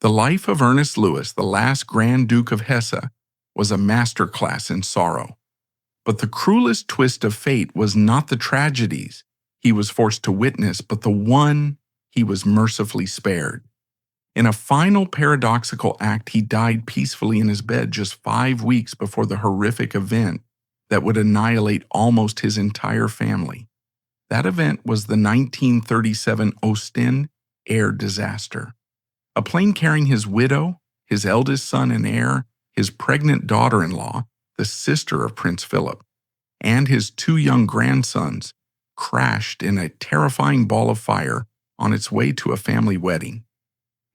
The life of Ernest Louis, the last Grand Duke of Hesse, was a masterclass in sorrow. But the cruelest twist of fate was not the tragedies he was forced to witness, but the one he was mercifully spared. In a final paradoxical act, he died peacefully in his bed just 5 weeks before the horrific event that would annihilate almost his entire family. That event was the 1937 Ostend air disaster. A plane carrying his widow, his eldest son and heir, his pregnant daughter-in-law, the sister of Prince Philip, and his 2 young grandsons crashed in a terrifying ball of fire on its way to a family wedding.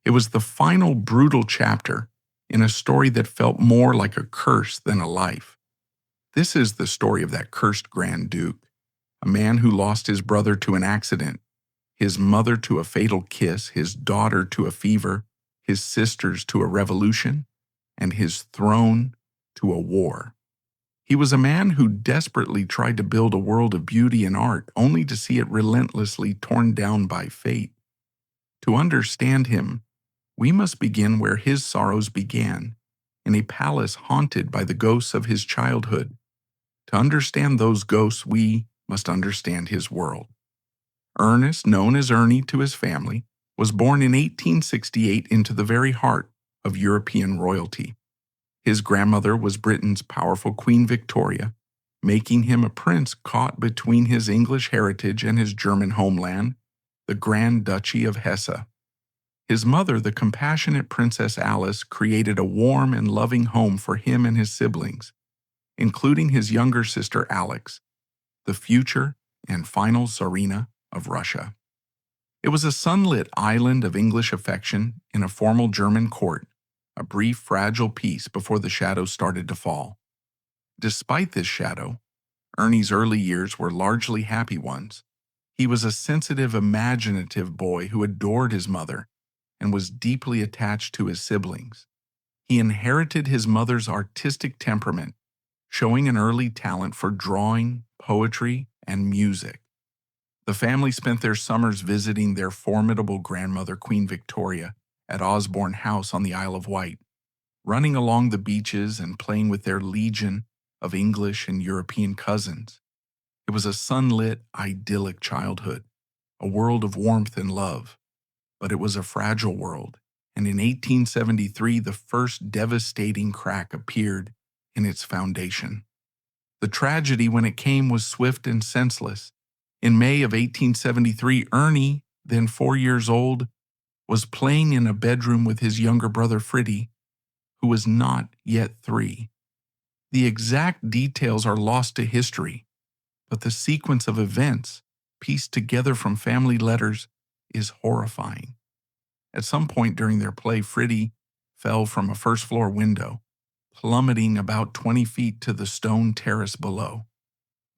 It was the final brutal chapter in a story that felt more like a curse than a life. This is the story of that cursed Grand Duke, a man who lost his brother to an accident, his mother to a fatal kiss, his daughter to a fever, his sisters to a revolution, and his throne to a war. He was a man who desperately tried to build a world of beauty and art, only to see it relentlessly torn down by fate. To understand him, we must begin where his sorrows began, in a palace haunted by the ghosts of his childhood. To understand those ghosts, we must understand his world. Ernest, known as Ernie to his family, was born in 1868 into the very heart of European royalty. His grandmother was Britain's powerful Queen Victoria, making him a prince caught between his English heritage and his German homeland, the Grand Duchy of Hesse. His mother, the compassionate Princess Alice, created a warm and loving home for him and his siblings, including his younger sister Alex, the future and final Tsarina of Russia. It was a sunlit island of English affection in a formal German court, a brief, fragile peace before the shadows started to fall. Despite this shadow, Ernie's early years were largely happy ones. He was a sensitive, imaginative boy who adored his mother and was deeply attached to his siblings. He inherited his mother's artistic temperament, showing an early talent for drawing, poetry, and music. The family spent their summers visiting their formidable grandmother, Queen Victoria, at Osborne House on the Isle of Wight, running along the beaches and playing with their legion of English and European cousins. It was a sunlit, idyllic childhood, a world of warmth and love. But it was a fragile world, and in 1873 the first devastating crack appeared in its foundation. The tragedy, when it came, was swift and senseless. In May of 1873, Ernie, then 4 years old, was playing in a bedroom with his younger brother Freddie, who was not yet 3. The exact details are lost to history, but the sequence of events, pieced together from family letters, is horrifying. At some point during their play, Freddie fell from a first-floor window, plummeting about 20 feet to the stone terrace below.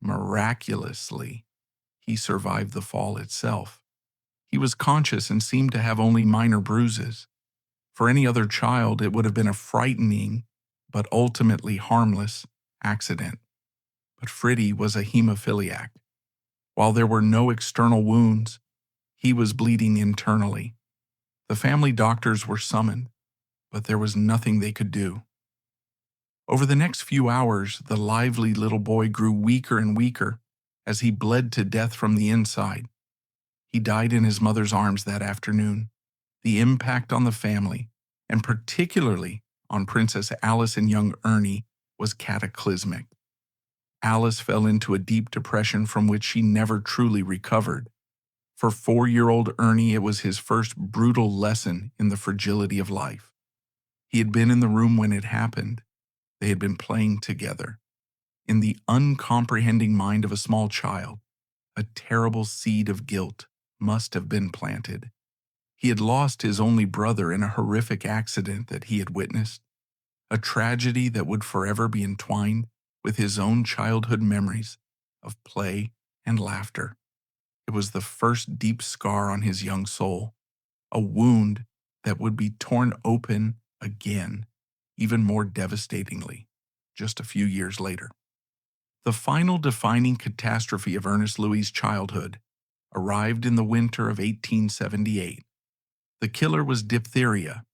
Miraculously, he survived the fall itself. He was conscious and seemed to have only minor bruises. For any other child, it would have been a frightening, but ultimately harmless, accident. But Freddie was a hemophiliac. While there were no external wounds, he was bleeding internally. The family doctors were summoned, but there was nothing they could do. Over the next few hours, the lively little boy grew weaker and weaker as he bled to death from the inside. He died in his mother's arms that afternoon. The impact on the family, and particularly on Princess Alice and young Ernie, was cataclysmic. Alice fell into a deep depression from which she never truly recovered. For 4-year-old Ernie, it was his first brutal lesson in the fragility of life. He had been in the room when it happened. They had been playing together. In the uncomprehending mind of a small child, a terrible seed of guilt must have been planted. He had lost his only brother in a horrific accident that he had witnessed, a tragedy that would forever be entwined with his own childhood memories of play and laughter. It was the first deep scar on his young soul, a wound that would be torn open again, even more devastatingly, just a few years later. The final defining catastrophe of Ernest Louis' childhood arrived in the winter of 1878. The killer was diphtheria,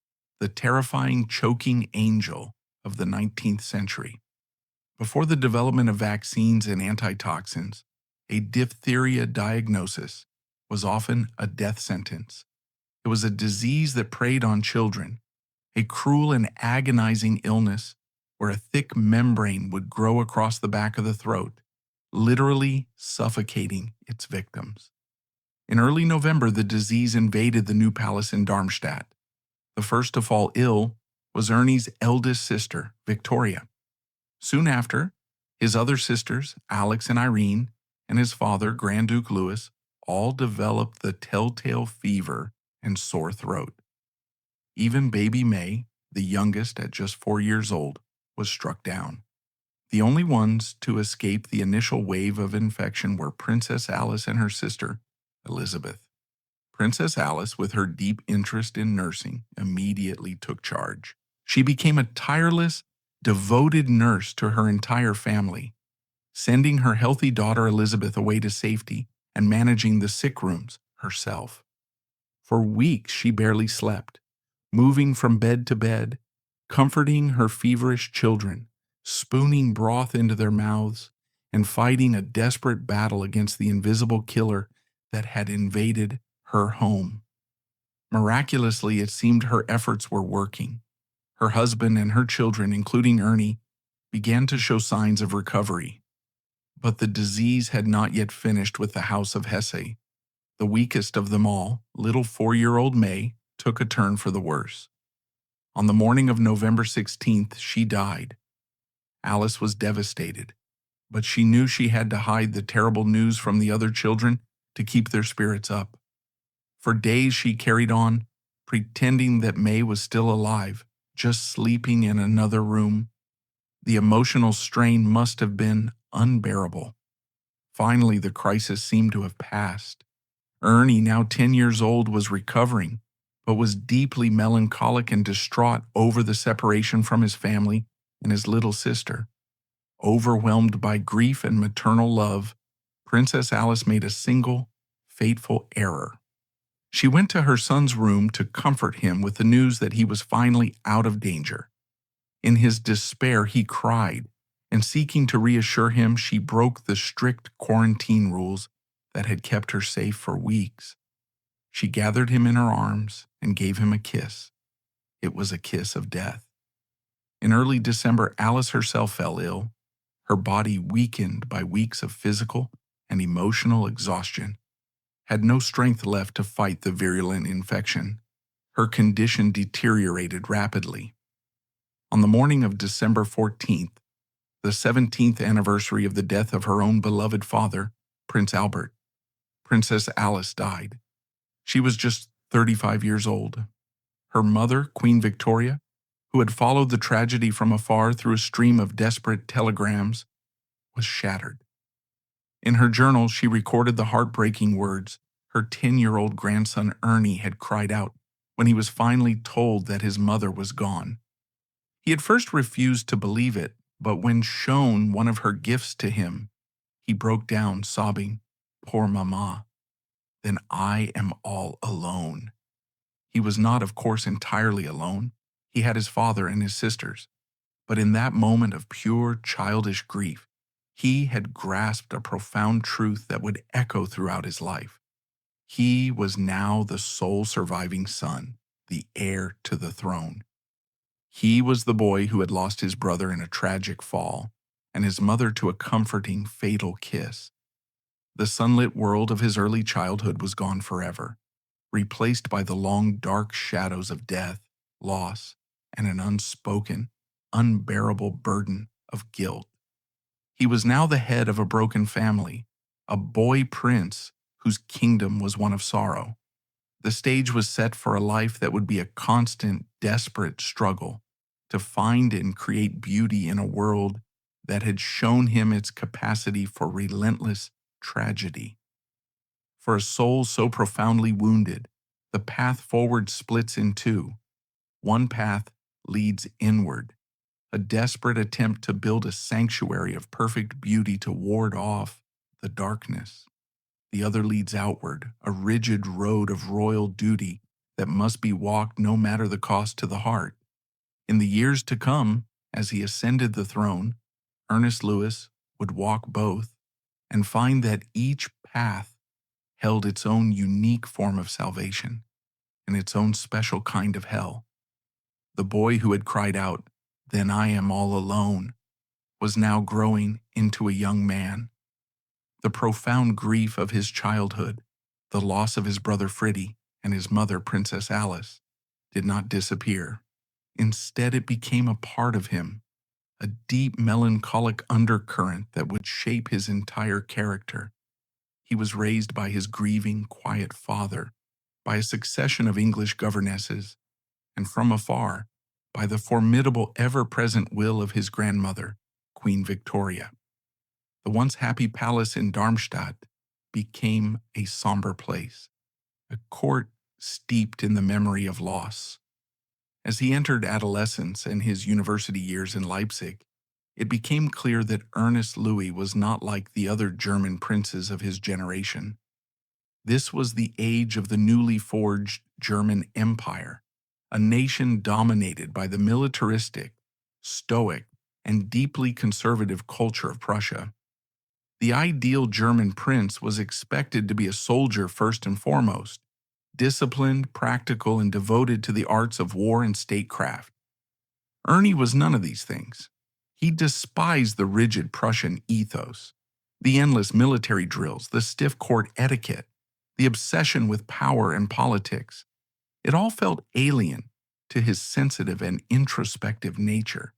the terrifying choking angel of the 19th century. Before the development of vaccines and antitoxins, a diphtheria diagnosis was often a death sentence. It was a disease that preyed on children, a cruel and agonizing illness where a thick membrane would grow across the back of the throat, literally suffocating its victims. In early November, the disease invaded the new palace in Darmstadt. The first to fall ill was Ernie's eldest sister, Victoria. Soon after, his other sisters, Alex and Irene, and his father, Grand Duke Louis, all developed the telltale fever and sore throat. Even baby May, the youngest at just 4 years old, was struck down. The only ones to escape the initial wave of infection were Princess Alice and her sister, Elisabeth. Princess Alice, with her deep interest in nursing, immediately took charge. She became a tireless, devoted nurse to her entire family, sending her healthy daughter Elisabeth away to safety and managing the sick rooms herself. For weeks she barely slept, moving from bed to bed, comforting her feverish children, spooning broth into their mouths, and fighting a desperate battle against the invisible killer that had invaded her home. Miraculously, it seemed her efforts were working. Her husband and her children, including Ernie, began to show signs of recovery. But the disease had not yet finished with the House of Hesse. The weakest of them all, little 4-year-old May, took a turn for the worse. On the morning of November 16th, she died. Alice was devastated, but she knew she had to hide the terrible news from the other children to keep their spirits up. For days she carried on, pretending that May was still alive, just sleeping in another room. The emotional strain must have been unbearable. Finally, the crisis seemed to have passed. Ernie, now 10 years old, was recovering, but was deeply melancholic and distraught over the separation from his family and his little sister. Overwhelmed by grief and maternal love, Princess Alice made a single, fateful error. She went to her son's room to comfort him with the news that he was finally out of danger. In his despair, he cried, and seeking to reassure him, she broke the strict quarantine rules that had kept her safe for weeks. She gathered him in her arms and gave him a kiss. It was a kiss of death. In early December, Alice herself fell ill, her body weakened by weeks of physical and emotional exhaustion, had no strength left to fight the virulent infection. Her condition deteriorated rapidly. On the morning of December 14th, the 17th anniversary of the death of her own beloved father, Prince Albert, Princess Alice died. She was just 35 years old. Her mother, Queen Victoria, who had followed the tragedy from afar through a stream of desperate telegrams, was shattered. In her journal, she recorded the heartbreaking words her 10-year-old grandson Ernie had cried out when he was finally told that his mother was gone. He had first refused to believe it, but when shown one of her gifts to him, he broke down, sobbing, "Poor Mama. Then I am all alone." He was not, of course, entirely alone. He had his father and his sisters. But in that moment of pure childish grief, he had grasped a profound truth that would echo throughout his life. He was now the sole surviving son, the heir to the throne. He was the boy who had lost his brother in a tragic fall, and his mother to a comforting, fatal kiss. The sunlit world of his early childhood was gone forever, replaced by the long, dark shadows of death, loss, and an unspoken, unbearable burden of guilt. He was now the head of a broken family, a boy prince whose kingdom was one of sorrow. The stage was set for a life that would be a constant, desperate struggle to find and create beauty in a world that had shown him its capacity for relentless tragedy. For a soul so profoundly wounded, the path forward splits in two. One path leads inward, a desperate attempt to build a sanctuary of perfect beauty to ward off the darkness. The other leads outward, a rigid road of royal duty that must be walked no matter the cost to the heart. In the years to come, as he ascended the throne, Ernest Louis would walk both and find that each path held its own unique form of salvation and its own special kind of hell. The boy who had cried out, "Then I am all alone," was now growing into a young man. The profound grief of his childhood, the loss of his brother Freddie and his mother Princess Alice, did not disappear. Instead, it became a part of him, a deep melancholic undercurrent that would shape his entire character. He was raised by his grieving, quiet father, by a succession of English governesses, and from afar, by the formidable, ever-present will of his grandmother, Queen Victoria. The once happy palace in Darmstadt became a somber place, a court steeped in the memory of loss. As he entered adolescence and his university years in Leipzig, it became clear that Ernest Louis was not like the other German princes of his generation. This was the age of the newly forged German Empire, a nation dominated by the militaristic, stoic, and deeply conservative culture of Prussia. The ideal German prince was expected to be a soldier first and foremost, disciplined, practical, and devoted to the arts of war and statecraft. Ernie was none of these things. He despised the rigid Prussian ethos, the endless military drills, the stiff court etiquette, the obsession with power and politics. It all felt alien to his sensitive and introspective nature.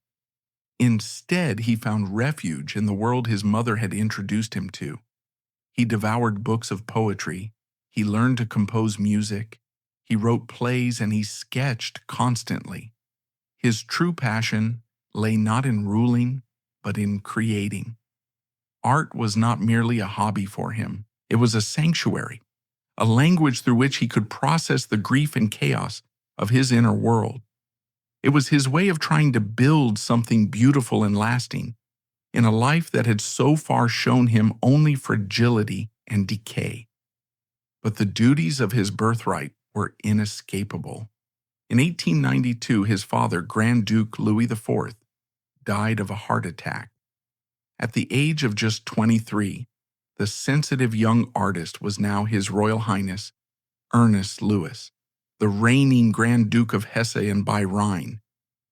Instead, he found refuge in the world his mother had introduced him to. He devoured books of poetry, he learned to compose music, he wrote plays, and he sketched constantly. His true passion lay not in ruling, but in creating. Art was not merely a hobby for him, it was a sanctuary, a language through which he could process the grief and chaos of his inner world. It was his way of trying to build something beautiful and lasting in a life that had so far shown him only fragility and decay. But the duties of his birthright were inescapable. In 1892, his father, Grand Duke Louis IV, died of a heart attack. At the age of just 23, the sensitive young artist was now His Royal Highness Ernest Louis, the reigning Grand Duke of Hesse and by Rhine.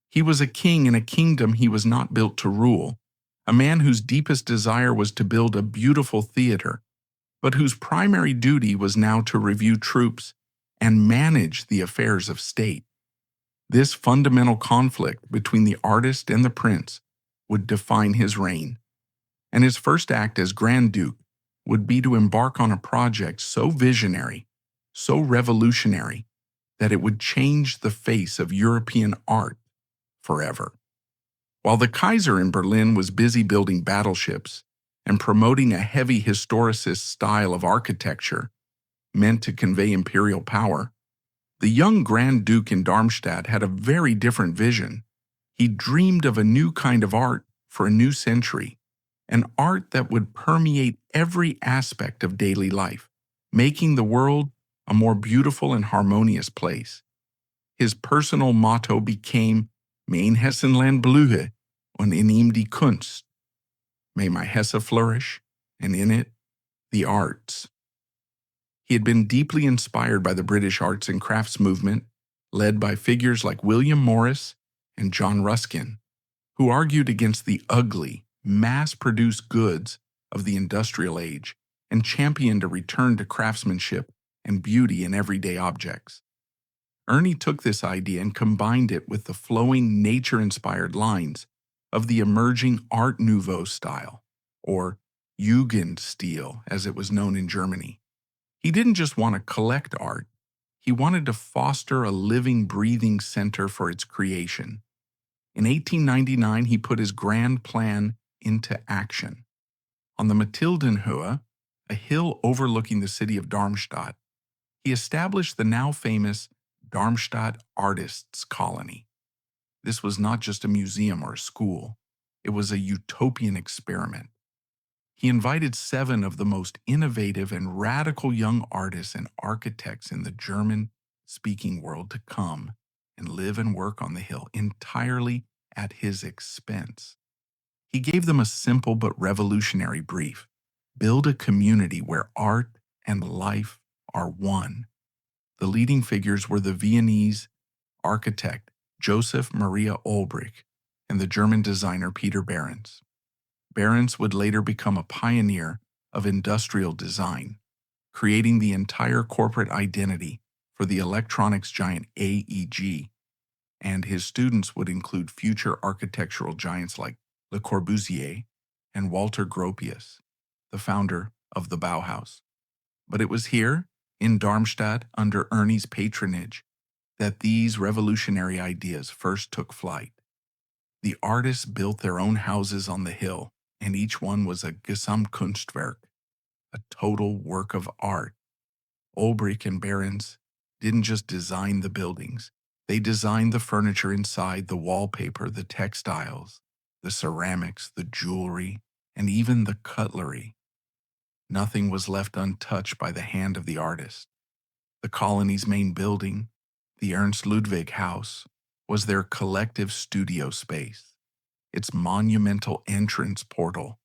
He was a king in a kingdom he was not built to rule, a man whose deepest desire was to build a beautiful theater, but whose primary duty was now to review troops and manage the affairs of state. This fundamental conflict between the artist and the prince would define his reign, and his first act as Grand Duke would be to embark on a project so visionary, so revolutionary, that it would change the face of European art forever. While the Kaiser in Berlin was busy building battleships and promoting a heavy historicist style of architecture meant to convey imperial power, the young Grand Duke in Darmstadt had a very different vision. He dreamed of a new kind of art for a new century, an art that would permeate every aspect of daily life, making the world a more beautiful and harmonious place. His personal motto became Mein Hessenland blühe und in ihm die Kunst. May my Hesse flourish, and in it, the arts. He had been deeply inspired by the British arts and crafts movement, led by figures like William Morris and John Ruskin, who argued against the ugly, mass-produced goods of the industrial age and championed a return to craftsmanship and beauty in everyday objects. Ernie took this idea and combined it with the flowing, nature-inspired lines of the emerging Art Nouveau style, or Jugendstil as it was known in Germany. He didn't just want to collect art, he wanted to foster a living, breathing center for its creation. In 1899, he put his grand plan into action. On the Mathildenhöhe, a hill overlooking the city of Darmstadt, he established the now famous Darmstadt Artists' Colony. This was not just a museum or a school, it was a utopian experiment. He invited 7 of the most innovative and radical young artists and architects in the German speaking world to come and live and work on the hill entirely at his expense. He gave them a simple but revolutionary brief: build a community where art and life are one. The leading figures were the Viennese architect Joseph Maria Ulbrich and the German designer Peter Behrens. Behrens would later become a pioneer of industrial design, creating the entire corporate identity for the electronics giant AEG, and his students would include future architectural giants like Le Corbusier and Walter Gropius, the founder of the Bauhaus. But it was here, in Darmstadt, under Ernie's patronage, that these revolutionary ideas first took flight. The artists built their own houses on the hill, and each one was a Gesamtkunstwerk, a total work of art. Ulbrich and Behrens didn't just design the buildings, they designed the furniture inside, the wallpaper, the textiles, the ceramics, the jewelry, and even the cutlery. Nothing was left untouched by the hand of the artist. The colony's main building, the Ernst Louis House, was their collective studio space, its monumental entrance portal,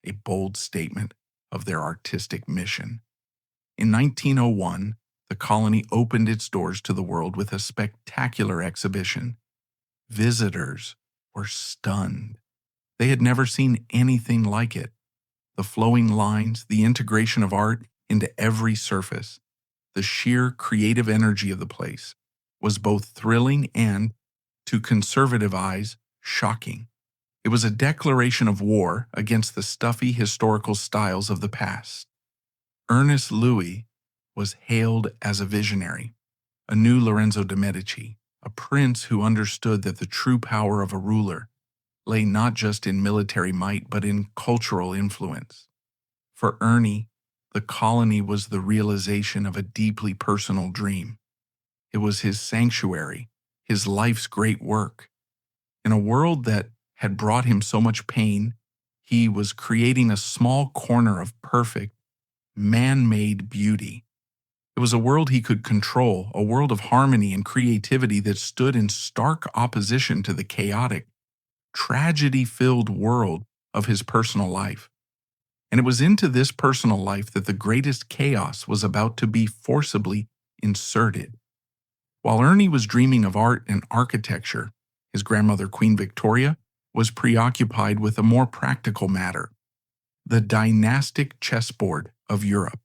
a bold statement of their artistic mission. In 1901, the colony opened its doors to the world with a spectacular exhibition. Visitors were stunned. They had never seen anything like it. The flowing lines, the integration of art into every surface, the sheer creative energy of the place was both thrilling and, to conservative eyes, shocking. It was a declaration of war against the stuffy historical styles of the past. Ernest Louis was hailed as a visionary, a new Lorenzo de' Medici, a prince who understood that the true power of a ruler lay not just in military might but in cultural influence. For Ernie, the colony was the realization of a deeply personal dream. It was his sanctuary, his life's great work. In a world that had brought him so much pain, he was creating a small corner of perfect, man-made beauty. It was a world he could control, a world of harmony and creativity that stood in stark opposition to the chaotic, tragedy-filled world of his personal life. And it was into this personal life that the greatest chaos was about to be forcibly inserted. While Ernie was dreaming of art and architecture, his grandmother, Queen Victoria, was preoccupied with a more practical matter: the dynastic chessboard of Europe.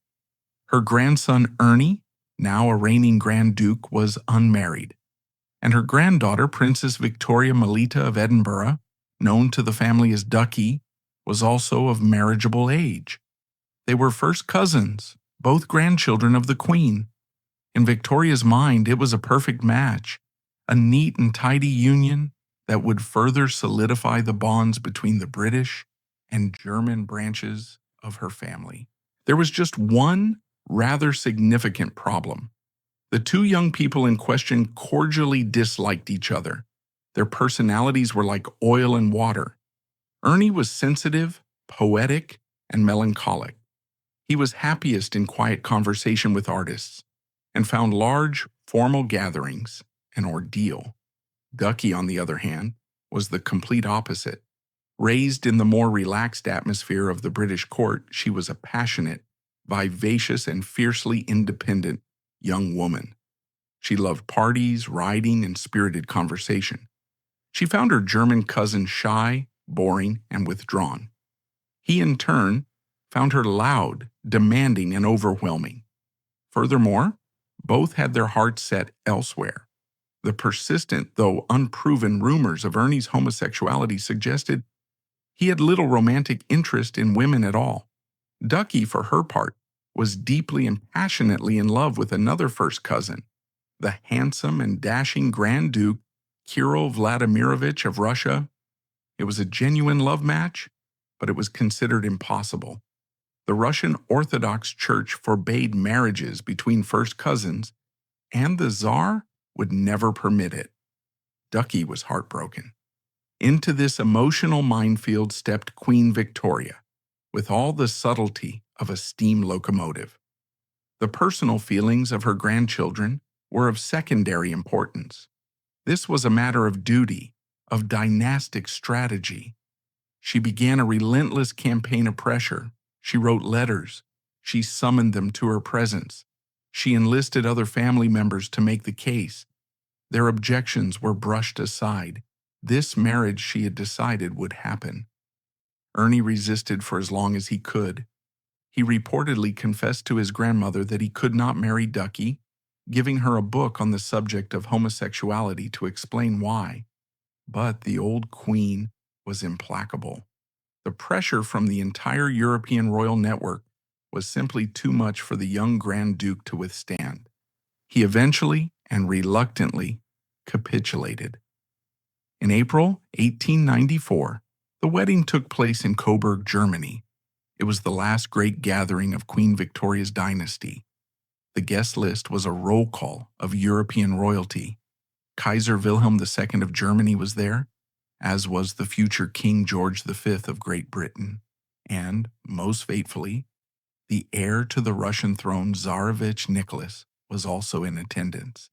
Her grandson Ernie, now a reigning Grand Duke, was unmarried, and her granddaughter, Princess Victoria Melita of Edinburgh, known to the family as Ducky, was also of marriageable age. They were first cousins, both grandchildren of the Queen. In Victoria's mind, it was a perfect match, a neat and tidy union that would further solidify the bonds between the British and German branches of her family. There was just one rather significant problem. The two young people in question cordially disliked each other. Their personalities were like oil and water. Ernie was sensitive, poetic, and melancholic. He was happiest in quiet conversation with artists, and found large, formal gatherings an ordeal. Ducky, on the other hand, was the complete opposite. Raised in the more relaxed atmosphere of the British court, she was a passionate, vivacious, and fiercely independent young woman. She loved parties, riding, and spirited conversation. She found her German cousin shy, boring, and withdrawn. He, in turn, found her loud, demanding, and overwhelming. Furthermore, both had their hearts set elsewhere. The persistent, though unproven, rumors of Ernie's homosexuality suggested he had little romantic interest in women at all. Ducky, for her part, was deeply and passionately in love with another first cousin, the handsome and dashing Grand Duke Kirill Vladimirovich of Russia. It was a genuine love match, but it was considered impossible. The Russian Orthodox Church forbade marriages between first cousins, and the Tsar would never permit it. Ducky was heartbroken. Into this emotional minefield stepped Queen Victoria, with all the subtlety of a steam locomotive. The personal feelings of her grandchildren, were of secondary importance. This was a matter of duty, of dynastic strategy. She began a relentless campaign of pressure. She wrote letters. She summoned them to her presence. She enlisted other family members to make the case. Their objections were brushed aside. This marriage, she had decided, would happen. Ernie resisted for as long as he could. He reportedly confessed to his grandmother that he could not marry Ducky, giving her a book on the subject of homosexuality to explain why. But the old queen was implacable. The pressure from the entire European royal network was simply too much for the young Grand Duke to withstand. He eventually and reluctantly capitulated. In April 1894, the wedding took place in Coburg, Germany. It was the last great gathering of Queen Victoria's dynasty. The guest list was a roll call of European royalty. Kaiser Wilhelm II of Germany was there, as was the future King George V of Great Britain, and, most fatefully, the heir to the Russian throne, Tsarevich Nicholas, was also in attendance.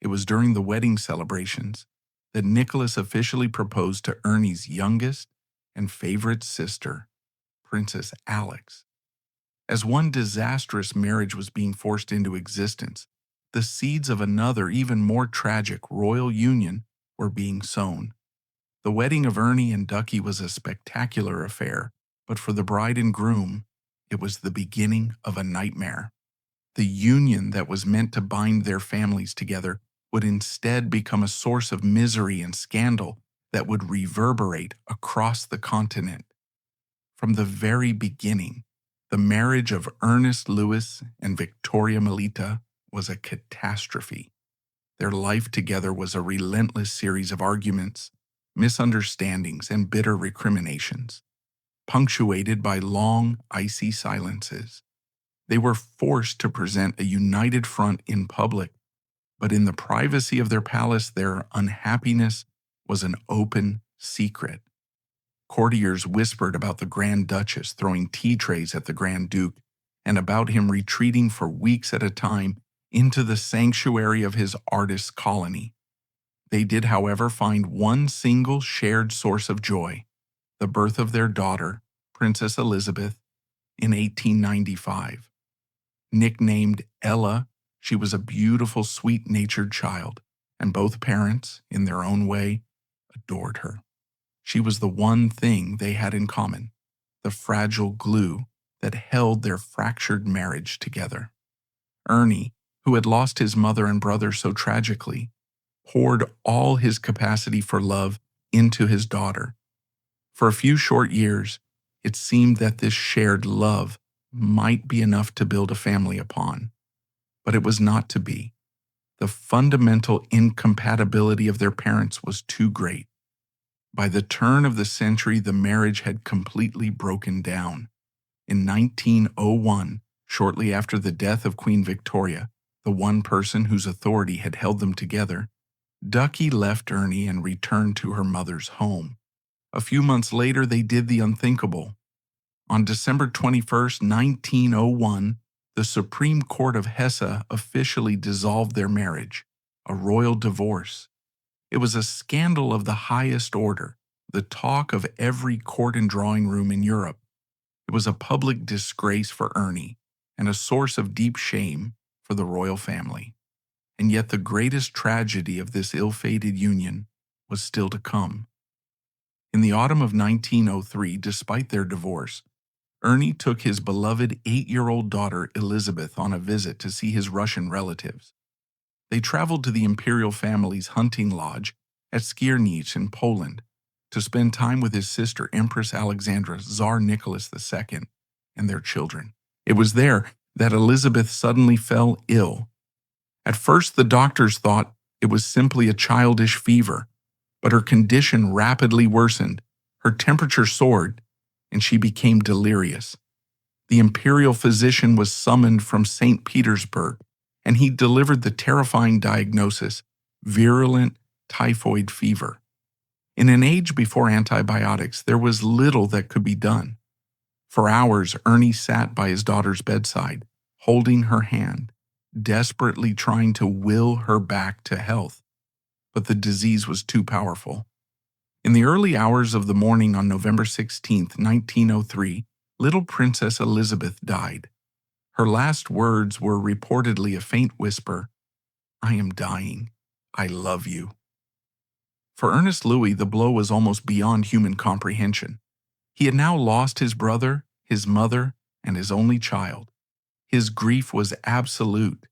It was during the wedding celebrations that Nicholas officially proposed to Ernie's youngest and favorite sister, Princess Alex. As one disastrous marriage was being forced into existence, the seeds of another, even more tragic royal union were being sown. The wedding of Ernie and Ducky was a spectacular affair, but for the bride and groom, it was the beginning of a nightmare. The union that was meant to bind their families together would instead become a source of misery and scandal that would reverberate across the continent. From the very beginning, the marriage of Ernest Louis and Victoria Melita was a catastrophe. Their life together was a relentless series of arguments, misunderstandings, and bitter recriminations, punctuated by long, icy silences. They were forced to present a united front in public, but in the privacy of their palace, their unhappiness was an open secret. Courtiers whispered about the Grand Duchess throwing tea trays at the Grand Duke and about him retreating for weeks at a time into the sanctuary of his artist's colony. They did, however, find one single shared source of joy: the birth of their daughter, Princess Elisabeth, in 1895. Nicknamed Ella, she was a beautiful, sweet-natured child, and both parents, in their own way, adored her. She was the one thing they had in common, the fragile glue that held their fractured marriage together. Ernie, who had lost his mother and brother so tragically, poured all his capacity for love into his daughter. For a few short years, it seemed that this shared love might be enough to build a family upon. But it was not to be. The fundamental incompatibility of their parents was too great. By the turn of the century, the marriage had completely broken down. In 1901, shortly after the death of Queen Victoria, the one person whose authority had held them together, Ducky left Ernie and returned to her mother's home. A few months later, they did the unthinkable. On December 21st, 1901, the Supreme Court of Hesse officially dissolved their marriage, a royal divorce. It was a scandal of the highest order, the talk of every court and drawing room in Europe. It was a public disgrace for Ernie and a source of deep shame for the royal family. And yet the greatest tragedy of this ill-fated union was still to come. In the autumn of 1903, despite their divorce, Ernie took his beloved 8-year-old daughter Elisabeth on a visit to see his Russian relatives. They traveled to the imperial family's hunting lodge at Skierniewice in Poland to spend time with his sister Empress Alexandra, Tsar Nicholas II, and their children. It was there that Elisabeth suddenly fell ill. At first, the doctors thought it was simply a childish fever, but her condition rapidly worsened. Her temperature soared, and she became delirious. The imperial physician was summoned from St. Petersburg, and he delivered the terrifying diagnosis: virulent typhoid fever. In an age before antibiotics, there was little that could be done. For hours, Ernie sat by his daughter's bedside, holding her hand, desperately trying to will her back to health, but the disease was too powerful. In the early hours of the morning on November 16, 1903, little Princess Elisabeth died. Her last words were reportedly a faint whisper, "I am dying. I love you." For Ernest Louis, the blow was almost beyond human comprehension. He had now lost his brother, his mother, and his only child. His grief was absolute.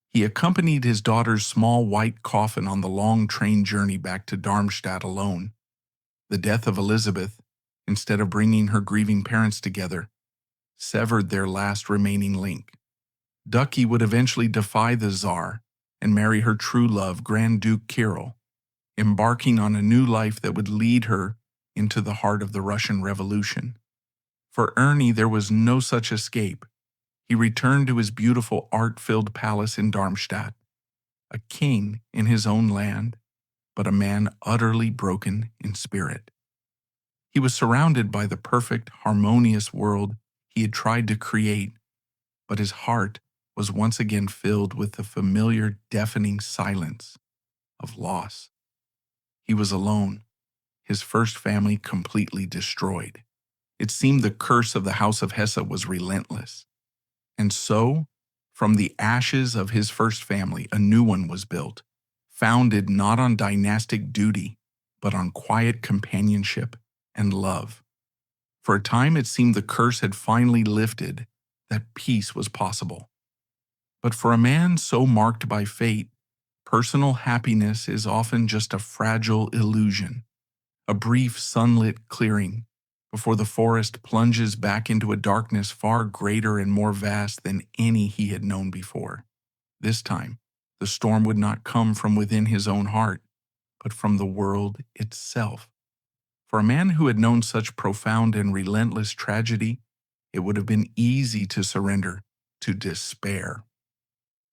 He accompanied his daughter's small white coffin on the long train journey back to Darmstadt alone. The death of Elisabeth, instead of bringing her grieving parents together, severed their last remaining link. Ducky would eventually defy the Tsar and marry her true love, Grand Duke Kirill, embarking on a new life that would lead her into the heart of the Russian Revolution. For Ernie, there was no such escape. He returned to his beautiful art-filled palace in Darmstadt, a king in his own land, but a man utterly broken in spirit. He was surrounded by the perfect, harmonious world he had tried to create, but his heart was once again filled with the familiar, deafening silence of loss. He was alone, his first family completely destroyed. It seemed the curse of the House of Hesse was relentless. And so, from the ashes of his first family, a new one was built, founded not on dynastic duty, but on quiet companionship and love. For a time, it seemed the curse had finally lifted, that peace was possible. But for a man so marked by fate, personal happiness is often just a fragile illusion, a brief sunlit clearing before the forest plunges back into a darkness far greater and more vast than any he had known before. This time, the storm would not come from within his own heart, but from the world itself. For a man who had known such profound and relentless tragedy, it would have been easy to surrender to despair.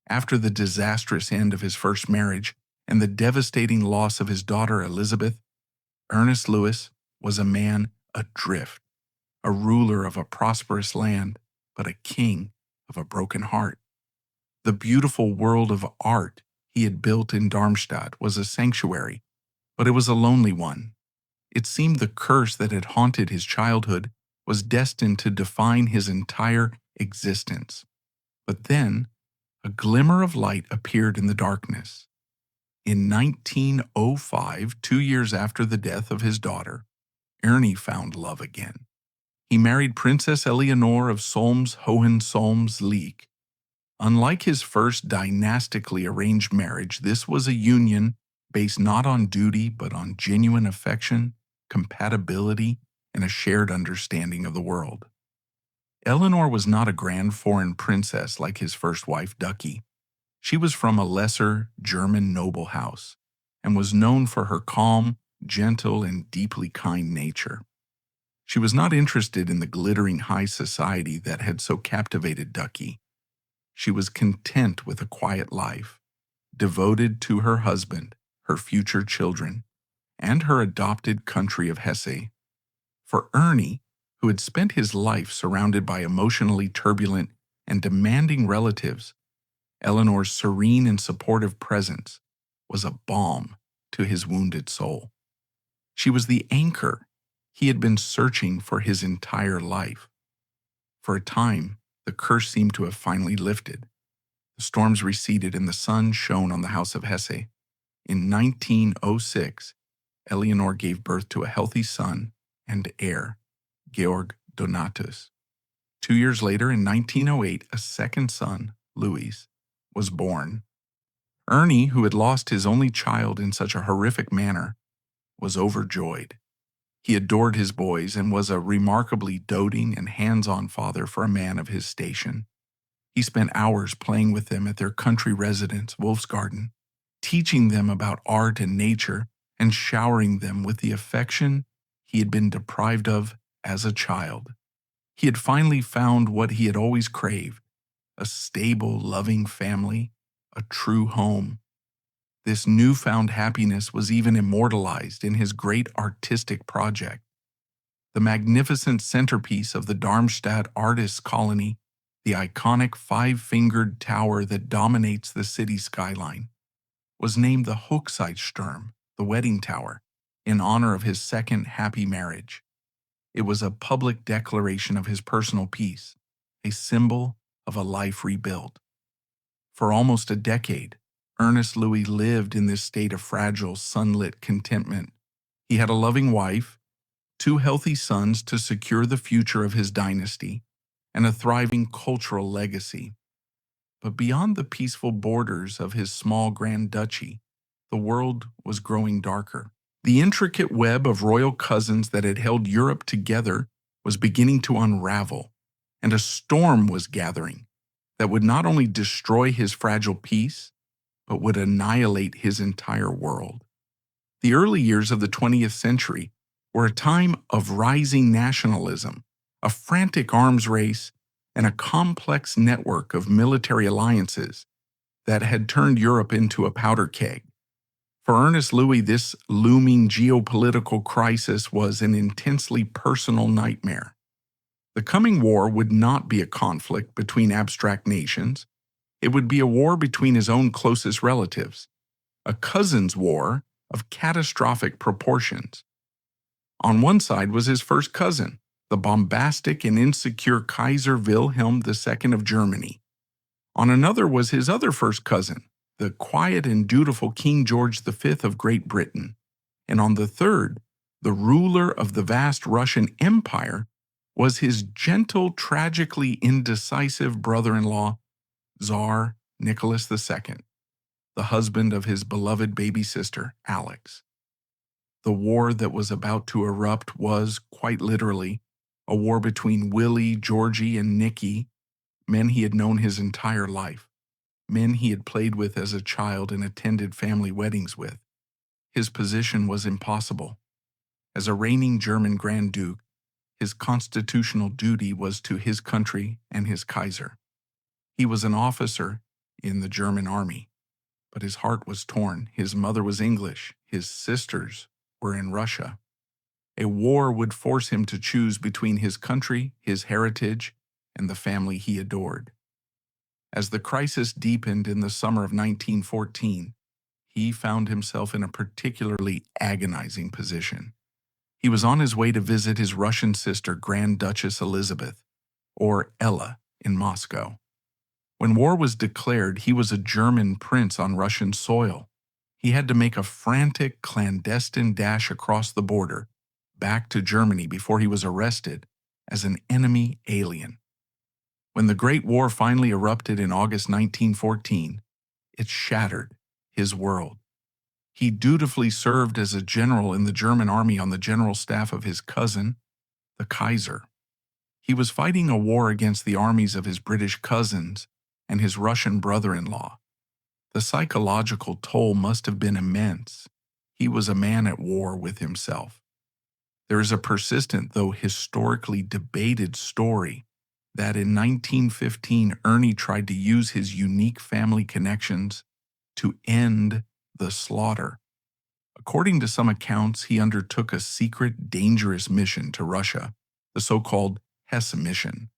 After the disastrous end of his first marriage and the devastating loss of his daughter Elisabeth, Ernest Louis was a man adrift, a ruler of a prosperous land, but a king of a broken heart. The beautiful world of art he had built in Darmstadt was a sanctuary, but it was a lonely one. It seemed the curse that had haunted his childhood was destined to define his entire existence. But then, a glimmer of light appeared in the darkness. In 1905, 2 years after the death of his daughter, Ernie found love again. He married Princess Eleanor of Solms-Hohenzollern-Leek. Unlike his first dynastically arranged marriage, this was a union based not on duty but on genuine affection, compatibility, and a shared understanding of the world. Eleanor was not a grand foreign princess like his first wife, Ducky. She was from a lesser German noble house and was known for her calm, gentle, and deeply kind nature. She was not interested in the glittering high society that had so captivated Ducky. She was content with a quiet life, devoted to her husband, her future children, and her adopted country of Hesse. For Ernie, who had spent his life surrounded by emotionally turbulent and demanding relatives, Eleanor's serene and supportive presence was a balm to his wounded soul. She was the anchor he had been searching for his entire life. For a time, the curse seemed to have finally lifted. The storms receded and the sun shone on the House of Hesse. In 1906, Eleanor gave birth to a healthy son and heir, Georg Donatus. 2 years later, in 1908, a second son, Louis, was born. Ernie, who had lost his only child in such a horrific manner, was overjoyed. He adored his boys and was a remarkably doting and hands-on father for a man of his station. He spent hours playing with them at their country residence, Wolfsgarten, teaching them about art and nature and showering them with the affection he had been deprived of as a child. He had finally found what he had always craved, a stable, loving family, a true home. This newfound happiness was even immortalized in his great artistic project. The magnificent centerpiece of the Darmstadt Artists' Colony the iconic five-fingered tower that dominates the city skyline, was named the Hochzeitsturm, the wedding tower, in honor of his second happy marriage. It was a public declaration of his personal peace, a symbol of a life rebuilt. For almost a decade, Ernest Louis lived in this state of fragile, sunlit contentment. He had a loving wife, two healthy sons to secure the future of his dynasty, and a thriving cultural legacy. But beyond the peaceful borders of his small Grand Duchy, the world was growing darker. The intricate web of royal cousins that had held Europe together was beginning to unravel, and a storm was gathering that would not only destroy his fragile peace, but would annihilate his entire world. The early years of the 20th century were a time of rising nationalism, a frantic arms race, and a complex network of military alliances that had turned Europe into a powder keg. For Ernest Louis, this looming geopolitical crisis was an intensely personal nightmare. The coming war would not be a conflict between abstract nations. It would be a war between his own closest relatives, a cousins' war of catastrophic proportions. On one side was his first cousin, the bombastic and insecure Kaiser Wilhelm II of Germany. On another was his other first cousin, the quiet and dutiful King George V of Great Britain. And on the third, the ruler of the vast Russian Empire, was his gentle, tragically indecisive brother-in-law, Tsar Nicholas II, the husband of his beloved baby sister, Alex. The war that was about to erupt was, quite literally, a war between Willie, Georgie, and Nicky, men he had known his entire life, men he had played with as a child and attended family weddings with. His position was impossible. As a reigning German Grand Duke, his constitutional duty was to his country and his Kaiser. He was an officer in the German army, but his heart was torn. His mother was English. His sisters were in Russia. A war would force him to choose between his country, his heritage, and the family he adored. As the crisis deepened in the summer of 1914, he found himself in a particularly agonizing position. He was on his way to visit his Russian sister, Grand Duchess Elisabeth, or Ella, in Moscow. When war was declared, he was a German prince on Russian soil. He had to make a frantic, clandestine dash across the border, back to Germany before he was arrested as an enemy alien. When the Great War finally erupted in August 1914, it shattered his world. He dutifully served as a general in the German army on the general staff of his cousin, the Kaiser. He was fighting a war against the armies of his British cousins and his Russian brother-in-law. The psychological toll must have been immense. He was a man at war with himself. There is a persistent, though historically debated story that in 1915 Ernie tried to use his unique family connections to end the slaughter. According to some accounts, he undertook a secret, dangerous mission to Russia, the so-called Hesse mission,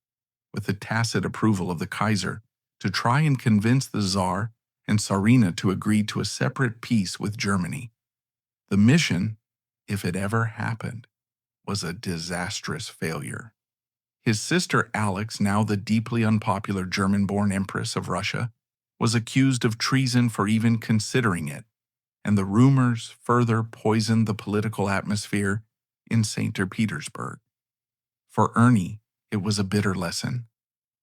with the tacit approval of the Kaiser, to try and convince the Tsar and Tsarina to agree to a separate peace with Germany. The mission, if it ever happened, was a disastrous failure. His sister Alex, now the deeply unpopular German-born Empress of Russia, was accused of treason for even considering it, and the rumors further poisoned the political atmosphere in St. Petersburg. For Ernie, it was a bitter lesson.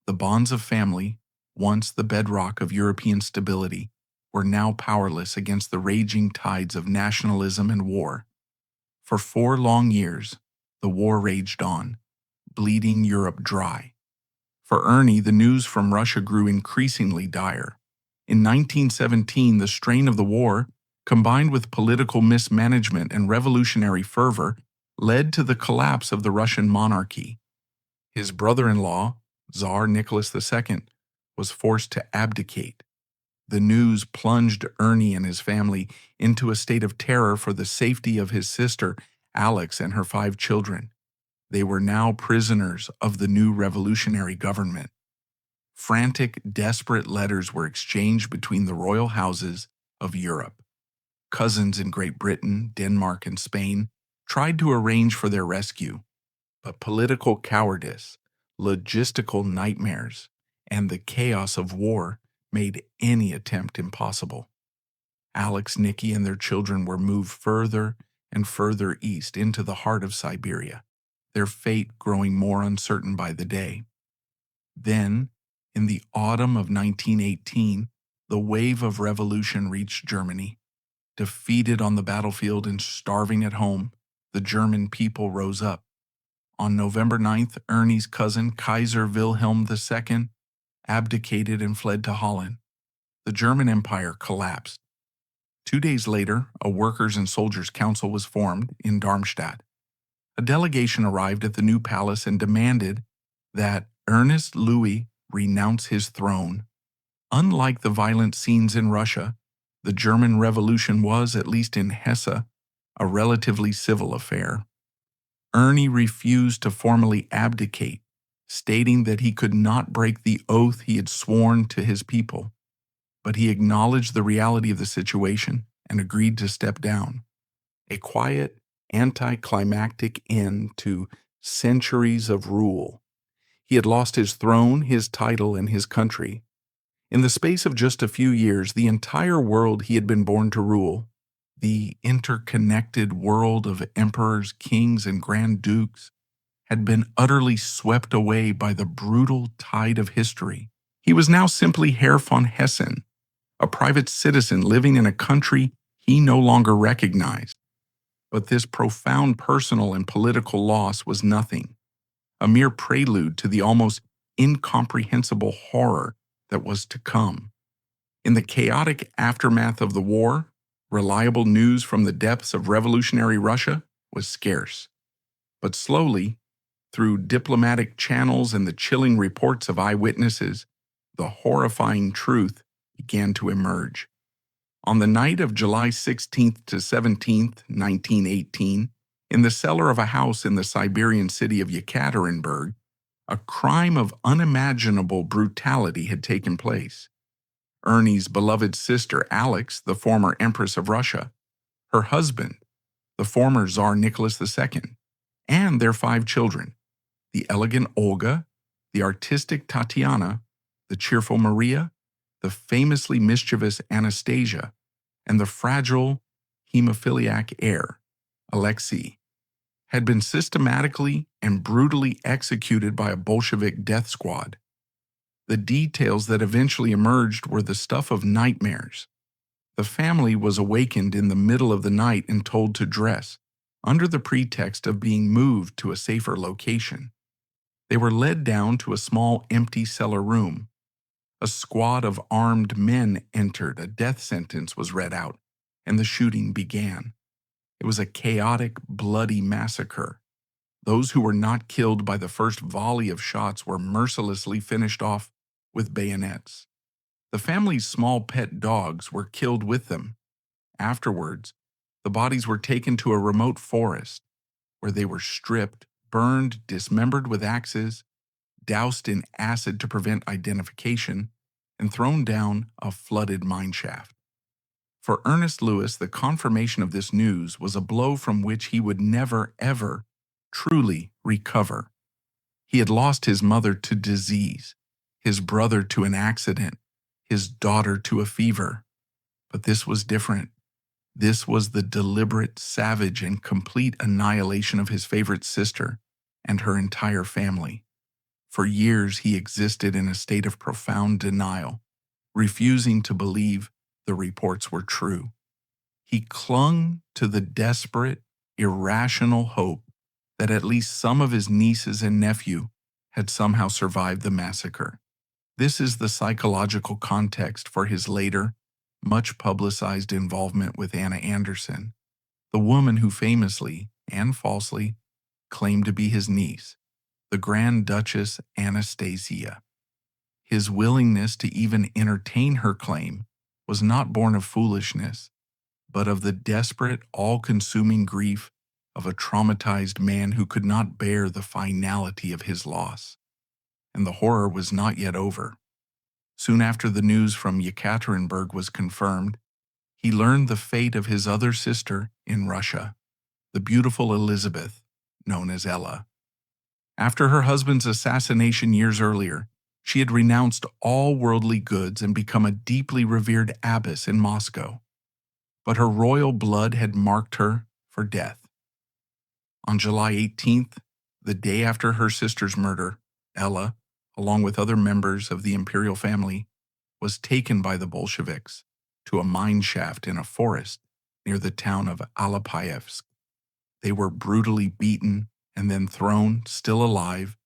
The bonds of family, once the bedrock of European stability, were now powerless against the raging tides of nationalism and war. For 4 long years, the war raged on, bleeding Europe dry. For Ernie, the news from Russia grew increasingly dire. In 1917, the strain of the war, combined with political mismanagement and revolutionary fervor, led to the collapse of the Russian monarchy. His brother-in-law, Tsar Nicholas II, was forced to abdicate. The news plunged Ernie and his family into a state of terror for the safety of his sister, Alex, and her 5 children. They were now prisoners of the new revolutionary government. Frantic, desperate letters were exchanged between the royal houses of Europe. Cousins in Great Britain, Denmark, and Spain tried to arrange for their rescue, but political cowardice, logistical nightmares, and the chaos of war made any attempt impossible. Alex, Nikki, and their children were moved further and further east into the heart of Siberia, their fate growing more uncertain by the day. Then, in the autumn of 1918, the wave of revolution reached Germany. Defeated on the battlefield and starving at home, the German people rose up. On November 9th, Ernie's cousin, Kaiser Wilhelm II, abdicated and fled to Holland. The German Empire collapsed. 2 days later, a workers' and soldiers' council was formed in Darmstadt. A delegation arrived at the new palace and demanded that Ernest Louis renounce his throne. Unlike the violent scenes in Russia, the German Revolution was, at least in Hesse, a relatively civil affair. Ernie refused to formally abdicate, stating that he could not break the oath he had sworn to his people, but he acknowledged the reality of the situation and agreed to step down. A quiet, anticlimactic end to centuries of rule. He had lost his throne, his title, and his country. In the space of just a few years, the entire world he had been born to rule, the interconnected world of emperors, kings, and grand dukes, had been utterly swept away by the brutal tide of history. He was now simply Herr von Hessen, a private citizen living in a country he no longer recognized. But this profound personal and political loss was nothing, a mere prelude to the almost incomprehensible horror that was to come. In the chaotic aftermath of the war, reliable news from the depths of revolutionary Russia was scarce. But slowly, through diplomatic channels and the chilling reports of eyewitnesses, the horrifying truth began to emerge. On the night of July 16th to 17th, 1918, in the cellar of a house in the Siberian city of Yekaterinburg, a crime of unimaginable brutality had taken place. Ernie's beloved sister, Alex, the former Empress of Russia, her husband, the former Tsar Nicholas II, and their 5 children, the elegant Olga, the artistic Tatiana, the cheerful Maria, the famously mischievous Anastasia, and the fragile hemophiliac heir, Alexei, had been systematically and brutally executed by a Bolshevik death squad. The details that eventually emerged were the stuff of nightmares. The family was awakened in the middle of the night and told to dress, under the pretext of being moved to a safer location. They were led down to a small empty cellar room. A squad of armed men entered, a death sentence was read out, and the shooting began. It was a chaotic, bloody massacre. Those who were not killed by the first volley of shots were mercilessly finished off with bayonets. The family's small pet dogs were killed with them. Afterwards, the bodies were taken to a remote forest, where they were stripped, burned, dismembered with axes, doused in acid to prevent identification, and thrown down a flooded mineshaft. For Ernest Louis, the confirmation of this news was a blow from which he would never, ever truly recover. He had lost his mother to disease, his brother to an accident, his daughter to a fever. But this was different. This was the deliberate, savage, and complete annihilation of his favorite sister and her entire family. For years, he existed in a state of profound denial, refusing to believe the reports were true. He clung to the desperate, irrational hope that at least some of his nieces and nephew had somehow survived the massacre. This is the psychological context for his later, much publicized involvement with Anna Anderson, the woman who famously, and falsely, claimed to be his niece, the Grand Duchess Anastasia. His willingness to even entertain her claim was not born of foolishness, but of the desperate, all-consuming grief of a traumatized man who could not bear the finality of his loss. And the horror was not yet over. Soon after the news from Yekaterinburg was confirmed, he learned the fate of his other sister in Russia, the beautiful Elisabeth, known as Ella. After her husband's assassination years earlier, she had renounced all worldly goods and become a deeply revered abbess in Moscow. But her royal blood had marked her for death. On July 18th, the day after her sister's murder, Ella, along with other members of the imperial family, was taken by the Bolsheviks to a mine shaft in a forest near the town of Alapayevsk. They were brutally beaten and then thrown, still alive,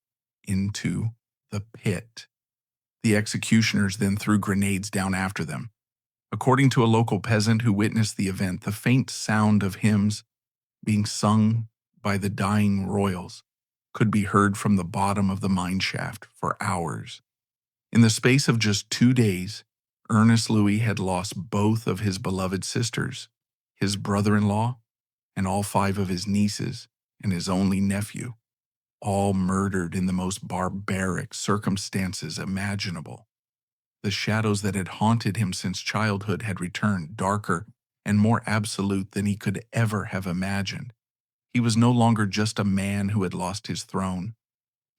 into the pit. The executioners then threw grenades down after them. According to a local peasant who witnessed the event, the faint sound of hymns being sung by the dying royals could be heard from the bottom of the mine shaft for hours. In the space of just 2 days, Ernest Louis had lost both of his beloved sisters, his brother-in-law, and all 5 of his nieces, and his only nephew, all murdered in the most barbaric circumstances imaginable. The shadows that had haunted him since childhood had returned, darker and more absolute than he could ever have imagined. He was no longer just a man who had lost his throne.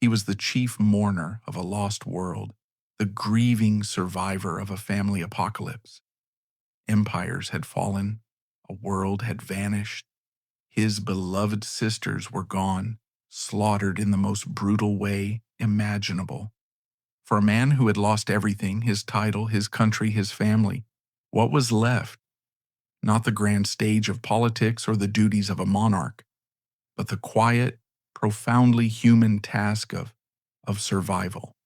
He was the chief mourner of a lost world, the grieving survivor of a family apocalypse. Empires had fallen, a world had vanished. His beloved sisters were gone, slaughtered in the most brutal way imaginable. For a man who had lost everything, his title, his country, his family, what was left? Not the grand stage of politics or the duties of a monarch, but the quiet, profoundly human task of survival.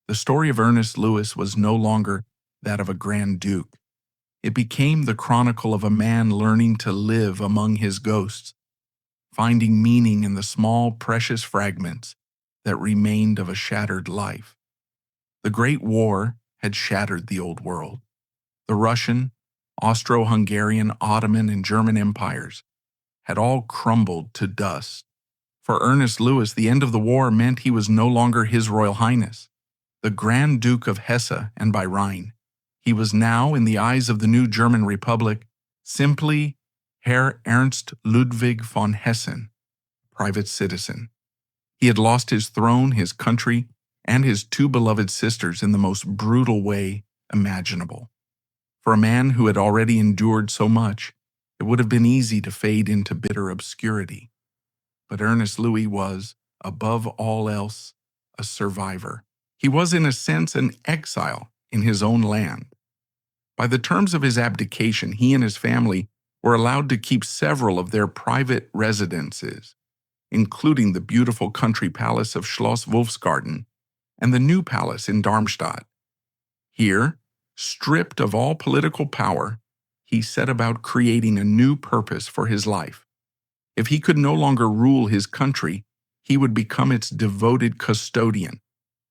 The story of Ernest Louis was no longer that of a Grand Duke. It became the chronicle of a man learning to live among his ghosts, finding meaning in the small, precious fragments that remained of a shattered life. The Great War had shattered the old world. The Russian, Austro-Hungarian, Ottoman, and German empires had all crumbled to dust. For Ernest Louis, the end of the war meant he was no longer His Royal Highness, the Grand Duke of Hesse and by Rhine. He was now, in the eyes of the new German Republic, simply Herr Ernst Ludwig von Hessen, private citizen. He had lost his throne, his country, and his 2 beloved sisters in the most brutal way imaginable. For a man who had already endured so much, it would have been easy to fade into bitter obscurity. But Ernest Louis was, above all else, a survivor. He was, in a sense, an exile in his own land. By the terms of his abdication, he and his family were allowed to keep several of their private residences, including the beautiful country palace of Schloss Wolfsgarten and the new palace in Darmstadt. Here, stripped of all political power, he set about creating a new purpose for his life. If he could no longer rule his country, he would become its devoted custodian,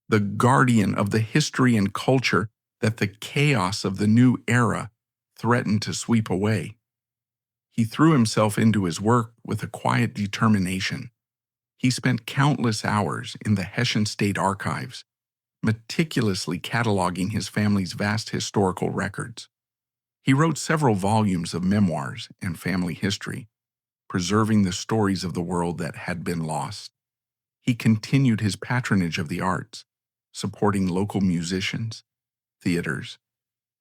the guardian of the history and culture that the chaos of the new era threatened to sweep away. He threw himself into his work with a quiet determination. He spent countless hours in the Hessian State Archives, meticulously cataloging his family's vast historical records. He wrote several volumes of memoirs and family history, preserving the stories of the world that had been lost. He continued his patronage of the arts, supporting local musicians, theaters,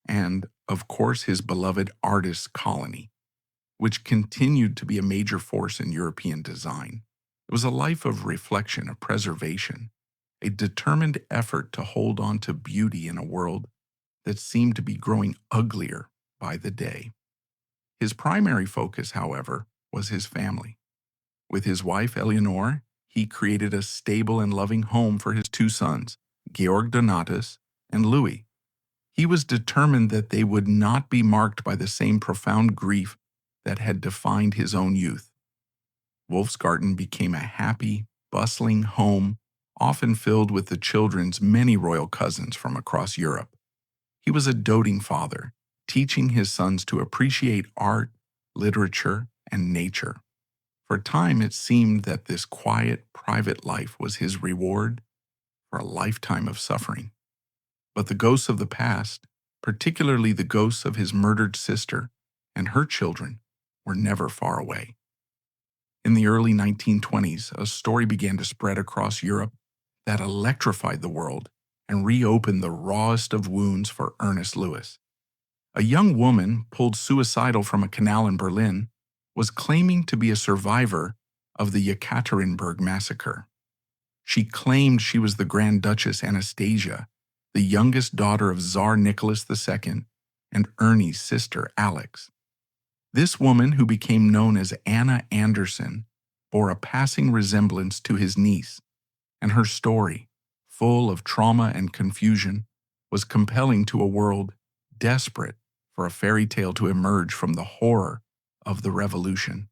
and, of course, his beloved artists' colony, which continued to be a major force in European design. It was a life of reflection, of preservation, a determined effort to hold on to beauty in a world that seemed to be growing uglier by the day. His primary focus, however, was his family. With his wife, Eleanor, he created a stable and loving home for his 2 sons, Georg Donatus and Louis. He was determined that they would not be marked by the same profound grief that had defined his own youth. Wolfsgarten became a happy, bustling home, often filled with the children's many royal cousins from across Europe. He was a doting father, teaching his sons to appreciate art, literature, and nature. For a time, it seemed that this quiet, private life was his reward for a lifetime of suffering. But the ghosts of the past, particularly the ghosts of his murdered sister and her children, were never far away. In the early 1920s, a story began to spread across Europe that electrified the world and reopened the rawest of wounds for Ernest Louis. A young woman, pulled suicidal from a canal in Berlin, was claiming to be a survivor of the Yekaterinburg massacre. She claimed she was the Grand Duchess Anastasia, the youngest daughter of Tsar Nicholas II and Ernie's sister Alex. This woman, who became known as Anna Anderson, bore a passing resemblance to his niece, and her story, full of trauma and confusion, was compelling to a world desperate for a fairy tale to emerge from the horror of the revolution.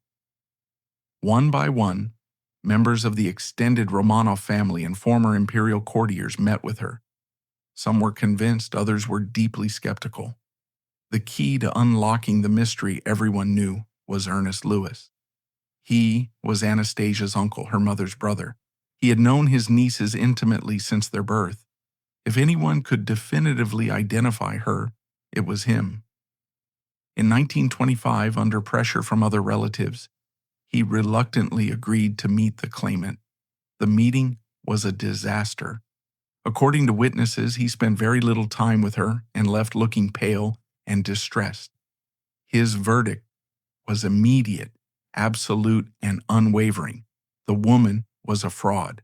One by one, members of the extended Romanov family and former imperial courtiers met with her. Some were convinced, others were deeply skeptical. The key to unlocking the mystery everyone knew was Ernest Louis. He was Anastasia's uncle, her mother's brother. He had known his nieces intimately since their birth. If anyone could definitively identify her, it was him. In 1925, under pressure from other relatives, he reluctantly agreed to meet the claimant. The meeting was a disaster. According to witnesses, he spent very little time with her and left looking pale and distressed. His verdict was immediate, absolute, and unwavering. The woman was a fraud.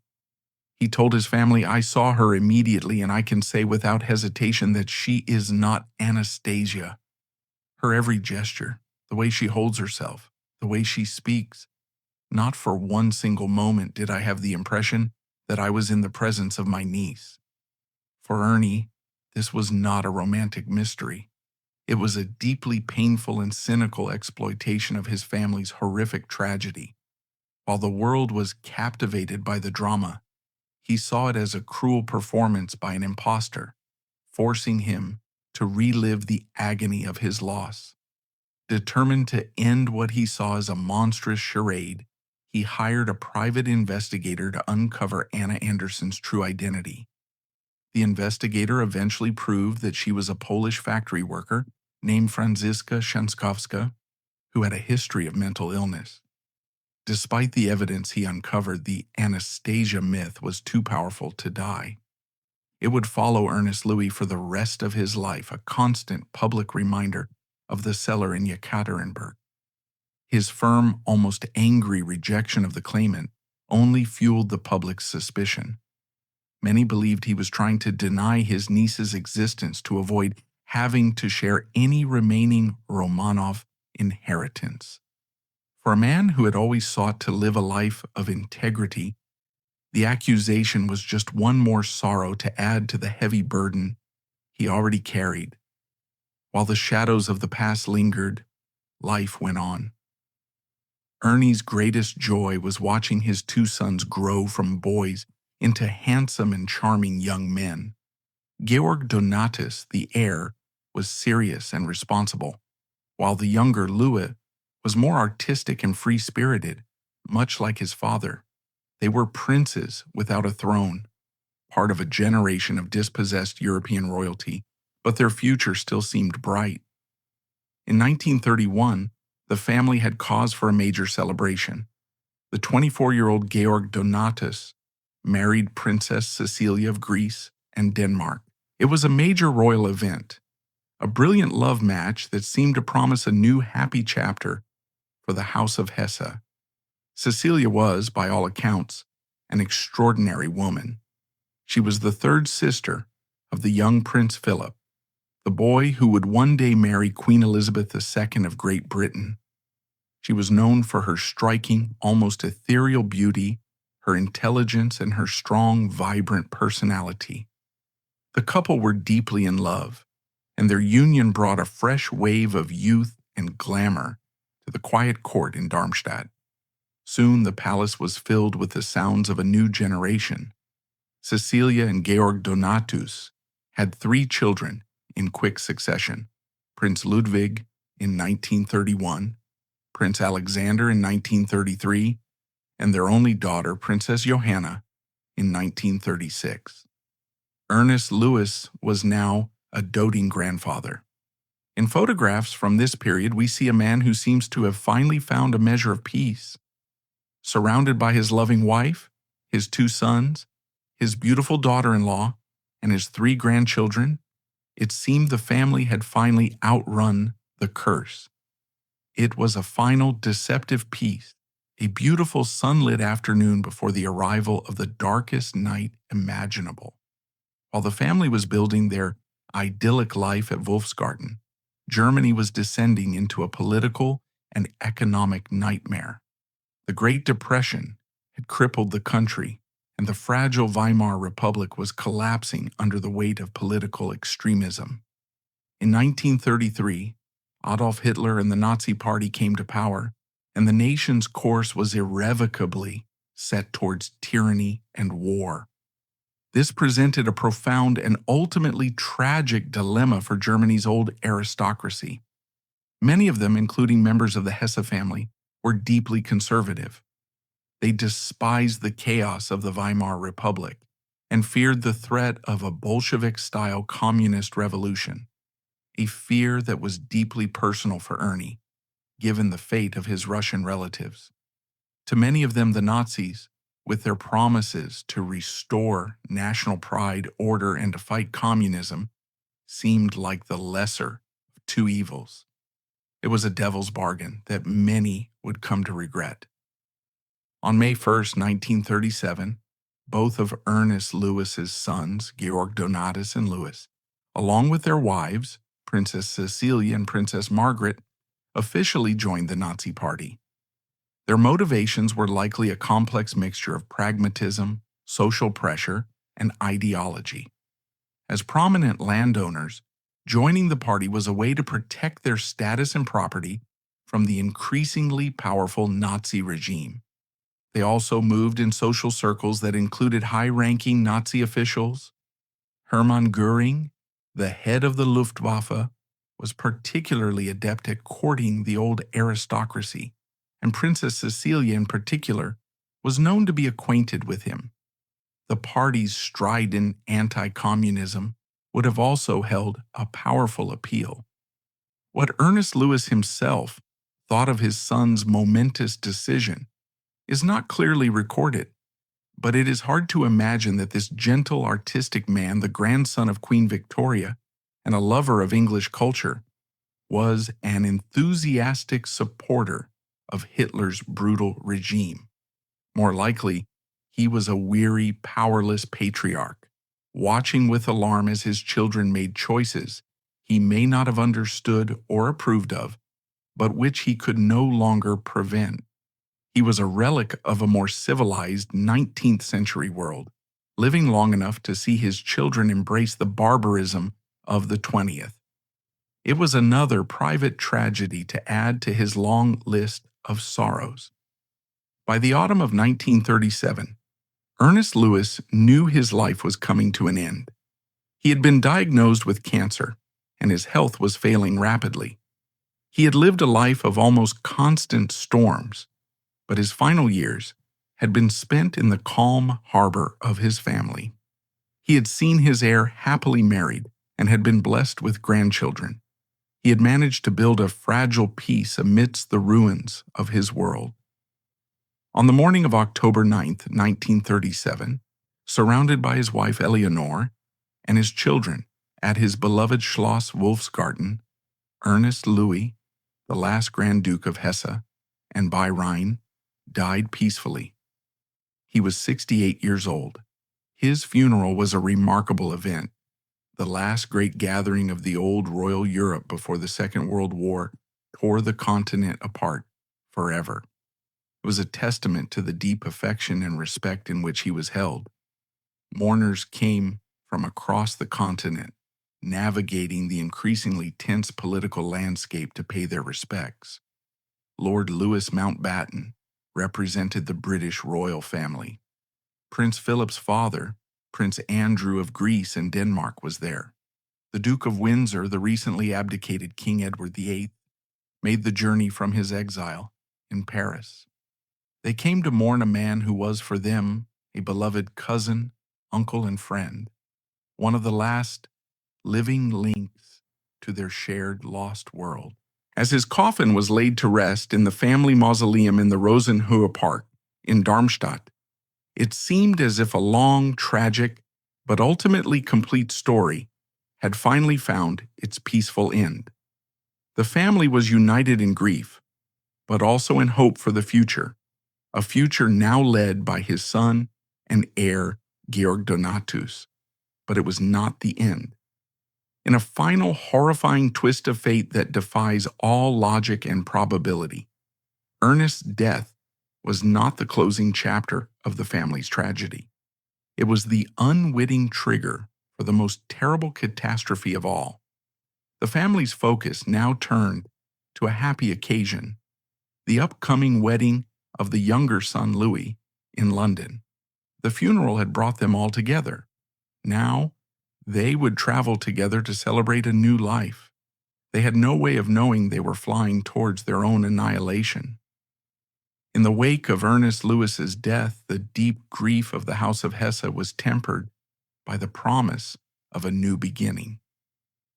He told his family, "I saw her immediately, and I can say without hesitation that she is not Anastasia. Her every gesture, the way she holds herself, the way she speaks, not for one single moment did I have the impression that I was in the presence of my niece." For Ernie, this was not a romantic mystery. It was a deeply painful and cynical exploitation of his family's horrific tragedy. While the world was captivated by the drama, he saw it as a cruel performance by an imposter, forcing him to relive the agony of his loss. Determined to end what he saw as a monstrous charade, he hired a private investigator to uncover Anna Anderson's true identity. The investigator eventually proved that she was a Polish factory worker named Franziska Szankowska, who had a history of mental illness. Despite the evidence he uncovered, the Anastasia myth was too powerful to die. It would follow Ernest Louis for the rest of his life, a constant public reminder of the cellar in Yekaterinburg. His firm, almost angry rejection of the claimant only fueled the public's suspicion. Many believed he was trying to deny his niece's existence to avoid having to share any remaining Romanov inheritance. For a man who had always sought to live a life of integrity, the accusation was just one more sorrow to add to the heavy burden he already carried. While the shadows of the past lingered, life went on. Ernie's greatest joy was watching his two sons grow from boys into handsome and charming young men. Georg Donatus, the heir, was serious and responsible, while the younger Louis was more artistic and free-spirited, much like his father. They were princes without a throne, part of a generation of dispossessed European royalty, but their future still seemed bright. In 1931, the family had cause for a major celebration. The 24-year-old Georg Donatus married Princess Cecilie of Greece and Denmark. It was a major royal event, a brilliant love match that seemed to promise a new happy chapter for the House of Hesse. Cecilia was, by all accounts, an extraordinary woman. She was the third sister of the young Prince Philip, the boy who would one day marry Queen Elisabeth II of Great Britain. She was known for her striking, almost ethereal beauty, her intelligence, and her strong, vibrant personality. The couple were deeply in love, and their union brought a fresh wave of youth and glamour to the quiet court in Darmstadt. Soon the palace was filled with the sounds of a new generation. Cecilia and Georg Donatus had 3 children in quick succession: Prince Ludwig in 1931, Prince Alexander in 1933, and their only daughter, Princess Johanna, in 1936. Ernest Louis was now a doting grandfather. In photographs from this period, we see a man who seems to have finally found a measure of peace. Surrounded by his loving wife, his 2 sons, his beautiful daughter-in-law, and his 3 grandchildren, it seemed the family had finally outrun the curse. It was a final deceptive peace, a beautiful sunlit afternoon before the arrival of the darkest night imaginable. While the family was building their idyllic life at Wolfsgarten, Germany was descending into a political and economic nightmare. The Great Depression had crippled the country, and the fragile Weimar Republic was collapsing under the weight of political extremism. In 1933, Adolf Hitler and the Nazi Party came to power, and the nation's course was irrevocably set towards tyranny and war. This presented a profound and ultimately tragic dilemma for Germany's old aristocracy. Many of them, including members of the Hesse family, were deeply conservative. They despised the chaos of the Weimar Republic and feared the threat of a Bolshevik-style communist revolution, a fear that was deeply personal for Ernie, given the fate of his Russian relatives. To many of them, the Nazis, with their promises to restore national pride, order, and to fight communism, seemed like the lesser of 2 evils. It was a devil's bargain that many would come to regret. On May 1st, 1937, both of Ernest Louis's sons, Georg Donatus and Louis, along with their wives, Princess Cecilie and Princess Margaret, officially joined the Nazi Party. Their motivations were likely a complex mixture of pragmatism, social pressure, and ideology. As prominent landowners, joining the party was a way to protect their status and property from the increasingly powerful Nazi regime. They also moved in social circles that included high-ranking Nazi officials. Hermann Göring, the head of the Luftwaffe, was particularly adept at courting the old aristocracy, and Princess Cecilia in particular was known to be acquainted with him. The party's strident anti-communism would have also held a powerful appeal. What Ernest Louis himself thought of his son's momentous decision is not clearly recorded, but it is hard to imagine that this gentle, artistic man, the grandson of Queen Victoria and a lover of English culture, was an enthusiastic supporter of Hitler's brutal regime. More likely, he was a weary, powerless patriarch, watching with alarm as his children made choices he may not have understood or approved of, but which he could no longer prevent. He was a relic of a more civilized 19th century world, living long enough to see his children embrace the barbarism of the 20th. It was another private tragedy to add to his long list of sorrows. By the autumn of 1937, Ernest Louis knew his life was coming to an end. He had been diagnosed with cancer, and his health was failing rapidly. He had lived a life of almost constant storms, but his final years had been spent in the calm harbor of his family. He had seen his heir happily married and had been blessed with grandchildren. He had managed to build a fragile peace amidst the ruins of his world. On the morning of October 9th, 1937, surrounded by his wife Eleanor and his children at his beloved Schloss Wolfsgarten, Ernest Louis, the last Grand Duke of Hesse, and by Rhine, died peacefully. He was 68 years old. His funeral was a remarkable event, the last great gathering of the old royal Europe before the Second World War tore the continent apart forever. It was a testament to the deep affection and respect in which he was held. Mourners came from across the continent, navigating the increasingly tense political landscape to pay their respects. Lord Louis Mountbatten represented the British royal family. Prince Philip's father, Prince Andrew of Greece and Denmark, was there. The Duke of Windsor, the recently abdicated King Edward VIII, made the journey from his exile in Paris. They came to mourn a man who was for them a beloved cousin, uncle, and friend. one of the last living links to their shared lost world. As his coffin was laid to rest in the family mausoleum in the Rosenhohe Park in Darmstadt, it seemed as if a long, tragic, but ultimately complete story had finally found its peaceful end. The family was united in grief, but also in hope for the future, a future now led by his son and heir, Georg Donatus. But it was not the end. In a final horrifying twist of fate that defies all logic and probability, Ernest's death was not the closing chapter of the family's tragedy. It was the unwitting trigger for the most terrible catastrophe of all. The family's focus now turned to a happy occasion, the upcoming wedding of the younger son Louis in London. The funeral had brought them all together. Now, they would travel together to celebrate a new life. They had no way of knowing they were flying towards their own annihilation. In the wake of Ernest Louis's death, the deep grief of the House of Hesse was tempered by the promise of a new beginning.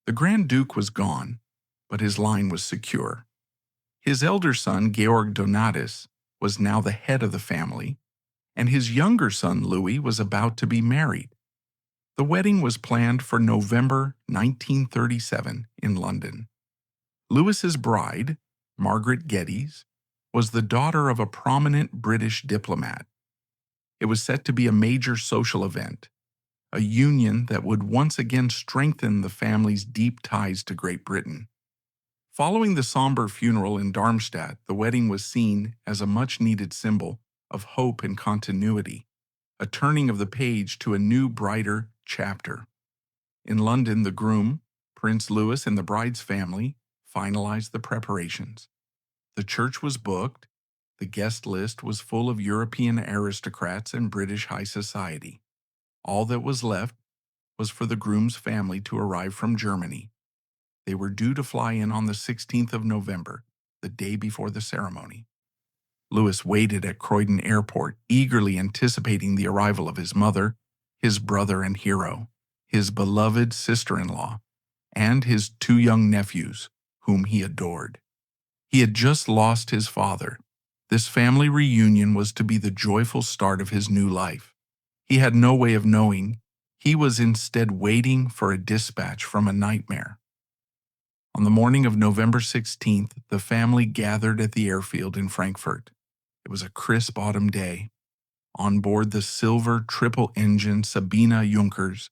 The Grand Duke was gone, but his line was secure. His elder son, Georg Donatus, was now the head of the family, and his younger son, Louis, was about to be married. The wedding was planned for November 1937 in London. Louis's bride, Margaret Geddes, was the daughter of a prominent British diplomat. It was set to be a major social event, a union that would once again strengthen the family's deep ties to Great Britain. Following the somber funeral in Darmstadt, the wedding was seen as a much-needed symbol of hope and continuity, a turning of the page to a new, brighter chapter. In London, the groom, Prince Louis, and the bride's family finalized the preparations. The church was booked. The guest list was full of European aristocrats and British high society. All that was left was for the groom's family to arrive from Germany. They were due to fly in on the 16th of November, the day before the ceremony. Louis waited at Croydon Airport, eagerly anticipating the arrival of his mother, his brother and hero, his beloved sister-in-law, and his two young nephews, whom he adored. He had just lost his father. This family reunion was to be the joyful start of his new life. He had no way of knowing. He was instead waiting for a dispatch from a nightmare. On the morning of November 16th, the family gathered at the airfield in Frankfurt. It was a crisp autumn day. On board the silver triple-engine Sabina Junkers,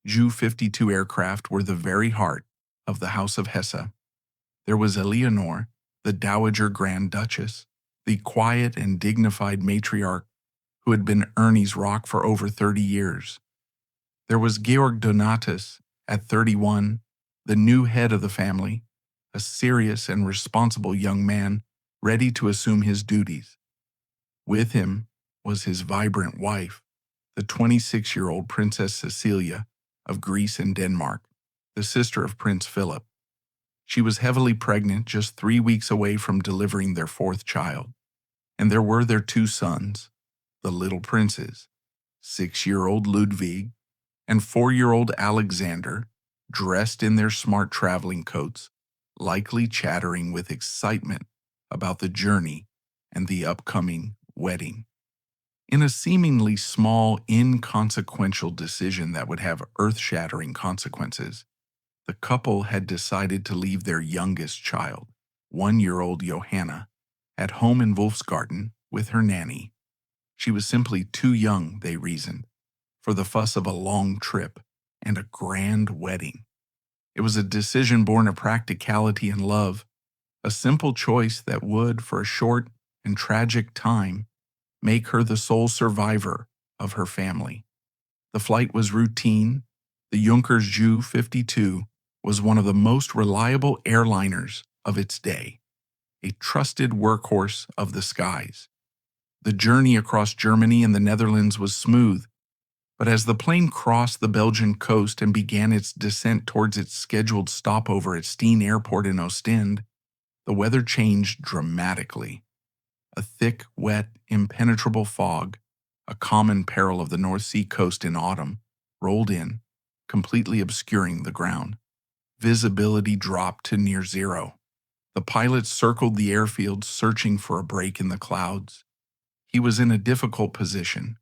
Ju-52 aircraft were the very heart of the House of Hesse. There was Eleanor, the Dowager Grand Duchess, the quiet and dignified matriarch who had been Ernie's rock for over 30 years. There was Georg Donatus, at 31, the new head of the family, a serious and responsible young man ready to assume his duties. With him was his vibrant wife, the 26-year-old Princess Cecilie of Greece and Denmark, the sister of Prince Philip. She was heavily pregnant, just 3 weeks away from delivering their fourth child. And there were their two sons, the little princes, 6-year-old Ludwig and 4-year-old Alexander, dressed in their smart traveling coats, likely chattering with excitement about the journey and the upcoming wedding. In a seemingly small, inconsequential decision that would have earth-shattering consequences, the couple had decided to leave their youngest child, 1-year-old Johanna, at home in Wolfsgarten with her nanny. She was simply too young, they reasoned, for the fuss of a long trip and a grand wedding. It was a decision born of practicality and love, a simple choice that would, for a short and tragic time, make her the sole survivor of her family. The flight was routine. The Junkers Ju-52 was one of the most reliable airliners of its day, a trusted workhorse of the skies. The journey across Germany and the Netherlands was smooth, but as the plane crossed the Belgian coast and began its descent towards its scheduled stopover at Steen Airport in Ostend, the weather changed dramatically. A thick, wet, impenetrable fog, a common peril of the North Sea coast in autumn, rolled in, completely obscuring the ground. Visibility dropped to near zero. The pilot circled the airfield, searching for a break in the clouds. He was in a difficult position.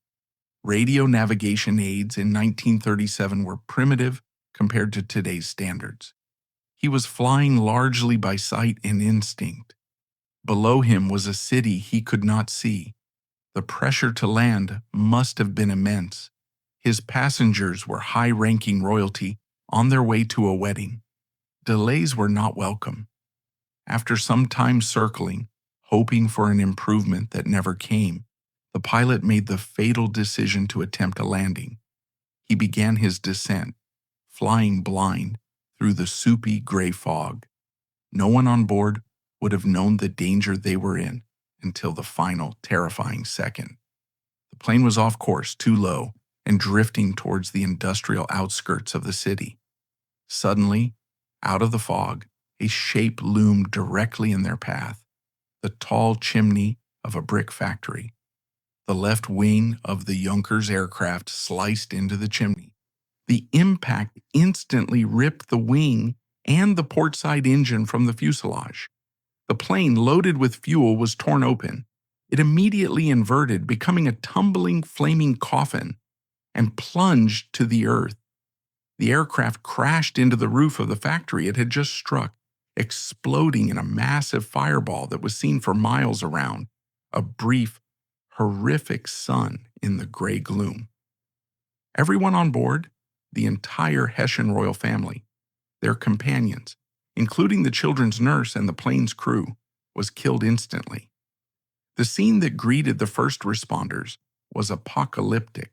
Radio navigation aids in 1937 were primitive compared to today's standards. He was flying largely by sight and instinct. Below him was a city he could not see. The pressure to land must have been immense. His passengers were high-ranking royalty on their way to a wedding. Delays were not welcome. After some time circling, hoping for an improvement that never came, the pilot made the fatal decision to attempt a landing. He began his descent, flying blind through the soupy gray fog. No one on board would have known the danger they were in until the final terrifying second. The plane was off course, too low, and drifting towards the industrial outskirts of the city. Suddenly, out of the fog, a shape loomed directly in their path, the tall chimney of a brick factory. The left wing of the Junkers aircraft sliced into the chimney. The impact instantly ripped the wing and the portside engine from the fuselage. The plane, loaded with fuel, was torn open. It immediately inverted, becoming a tumbling, flaming coffin, and plunged to the earth. The aircraft crashed into the roof of the factory it had just struck, exploding in a massive fireball that was seen for miles around, a brief, horrific sun in the gray gloom. Everyone on board, the entire Hessian royal family, their companions, including the children's nurse and the plane's crew, was killed instantly. The scene that greeted the first responders was apocalyptic.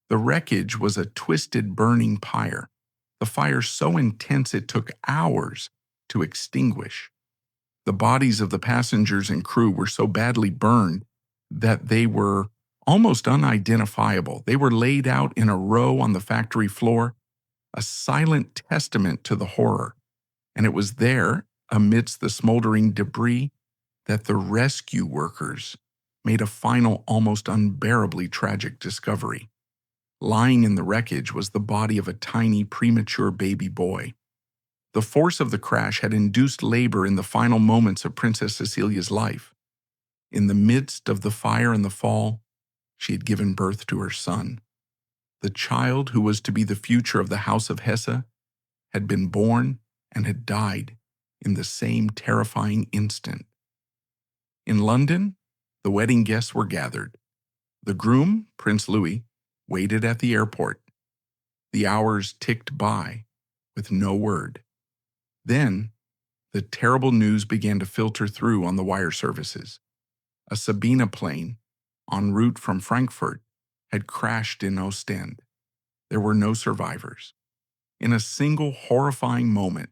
The wreckage was a twisted, burning pyre, the fire so intense it took hours to extinguish. The bodies of the passengers and crew were so badly burned that they were almost unidentifiable. They were laid out in a row on the factory floor, a silent testament to the horror. And it was there, amidst the smoldering debris, that the rescue workers made a final, almost unbearably tragic discovery. Lying in the wreckage was the body of a tiny, premature baby boy. The force of the crash had induced labor in the final moments of Princess Cecilia's life. In the midst of the fire and the fall, she had given birth to her son. The child who was to be the future of the House of Hesse had been born and had died in the same terrifying instant. In London, the wedding guests were gathered. The groom, Prince Louis, waited at the airport. The hours ticked by with no word. Then, the terrible news began to filter through on the wire services. A Sabina plane, en route from Frankfurt, had crashed in Ostend. There were no survivors. In a single horrifying moment,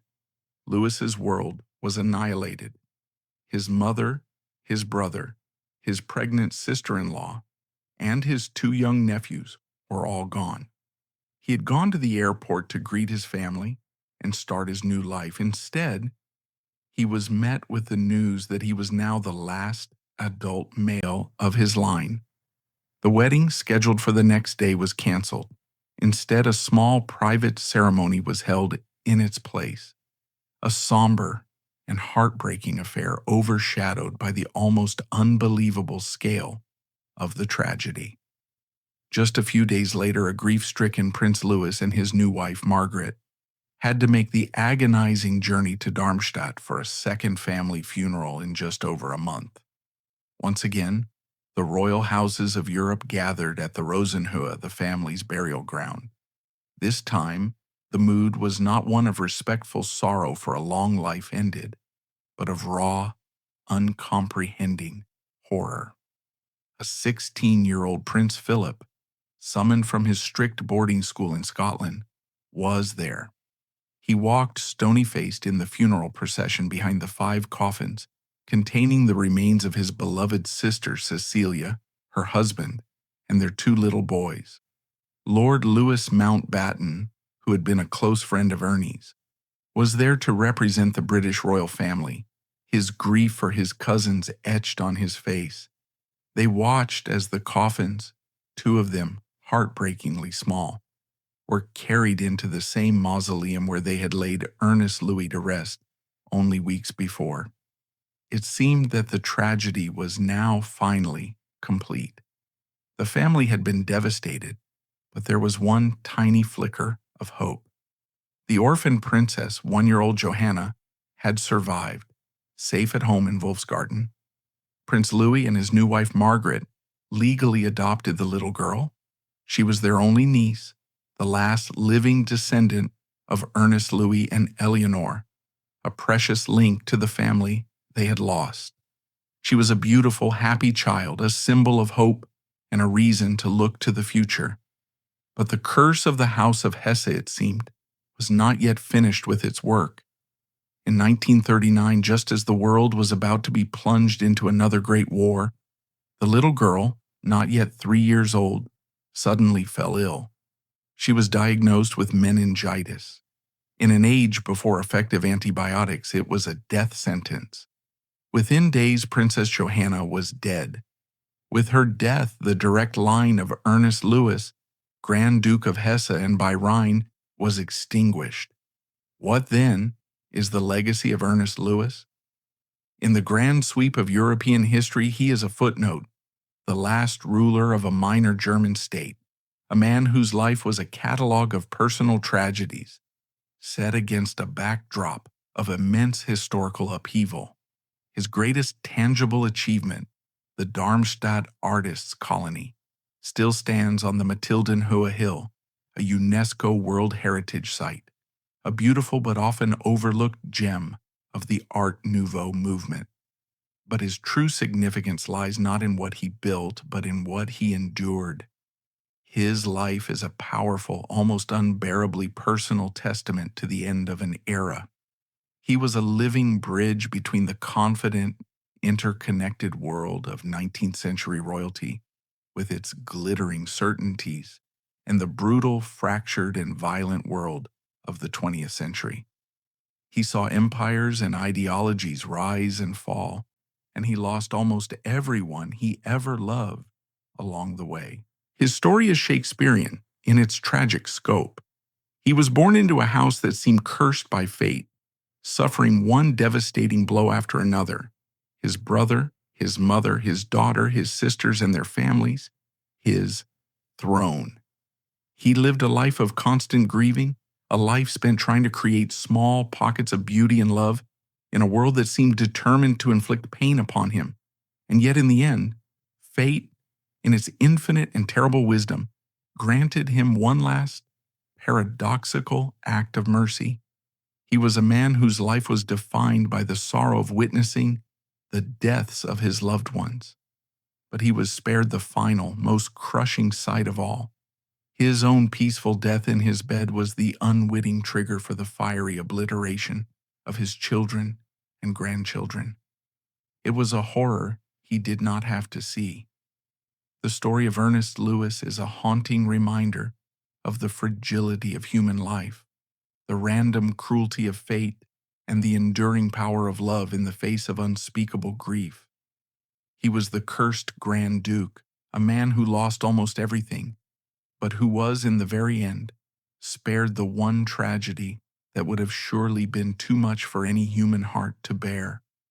Louis's world was annihilated. His mother, his brother, his pregnant sister-in-law, and his two young nephews were all gone. He had gone to the airport to greet his family and start his new life. Instead, he was met with the news that he was now the last adult male of his line. The wedding, scheduled for the next day, was canceled. Instead, a small private ceremony was held in its place. A somber and heartbreaking affair overshadowed by the almost unbelievable scale of the tragedy. Just a few days later, a grief-stricken Prince Louis and his new wife, Margaret, had to make the agonizing journey to Darmstadt for a second family funeral in just over a month. Once again, the royal houses of Europe gathered at the Rosenhöhe, the family's burial ground. This time, the mood was not one of respectful sorrow for a long life ended, but of raw, uncomprehending horror. A 16-year-old Prince Philip, summoned from his strict boarding school in Scotland, was there. He walked stony-faced in the funeral procession behind the 5 coffins containing the remains of his beloved sister Cecilia, her husband, and their 2 little boys. Lord Louis Mountbatten, who had been a close friend of Ernie's, was there to represent the British royal family, his grief for his cousins etched on his face. They watched as the coffins, 2 of them heartbreakingly small, were carried into the same mausoleum where they had laid Ernest Louis to rest only weeks before. It seemed that the tragedy was now finally complete. The family had been devastated, but there was one tiny flicker of hope. The orphan princess, 1-year-old Johanna, had survived, safe at home in Wolfsgarten. Prince Louis and his new wife Margaret legally adopted the little girl. She was their only niece, the last living descendant of Ernest Louis and Eleanor, a precious link to the family they had lost. She was a beautiful, happy child, a symbol of hope and a reason to look to the future. But the curse of the House of Hesse, it seemed, was not yet finished with its work. In 1939, just as the world was about to be plunged into another great war, the little girl, not yet 3 years old, suddenly fell ill. She was diagnosed with meningitis. In an age before effective antibiotics, it was a death sentence. Within days, Princess Johanna was dead. With her death, the direct line of Ernest Louis, Grand Duke of Hesse and by Rhine, was extinguished. What, then, is the legacy of Ernest Louis? In the grand sweep of European history, he is a footnote, the last ruler of a minor German state, a man whose life was a catalogue of personal tragedies, set against a backdrop of immense historical upheaval. His greatest tangible achievement, the Darmstadt Artists' Colony, still stands on the Mathildenhohe Hill, a UNESCO World Heritage Site, a beautiful but often overlooked gem of the Art Nouveau movement. But his true significance lies not in what he built, but in what he endured. His life is a powerful, almost unbearably personal testament to the end of an era. He was a living bridge between the confident, interconnected world of 19th century royalty, with its glittering certainties, and the brutal, fractured, and violent world of the 20th century. He saw empires and ideologies rise and fall, and he lost almost everyone he ever loved along the way. His story is Shakespearean in its tragic scope. He was born into a house that seemed cursed by fate, suffering one devastating blow after another. His brother, his mother, his daughter, his sisters and their families, his throne. He lived a life of constant grieving, a life spent trying to create small pockets of beauty and love in a world that seemed determined to inflict pain upon him. And yet in the end, fate, in its infinite and terrible wisdom, granted him one last, paradoxical act of mercy. He was a man whose life was defined by the sorrow of witnessing the deaths of his loved ones. But he was spared the final, most crushing sight of all. His own peaceful death in his bed was the unwitting trigger for the fiery obliteration of his children and grandchildren. It was a horror he did not have to see. The story of Ernest Louis is a haunting reminder of the fragility of human life, the random cruelty of fate, and the enduring power of love in the face of unspeakable grief. He was the cursed Grand Duke, a man who lost almost everything, but who was, in the very end, spared the one tragedy that would have surely been too much for any human heart to bear.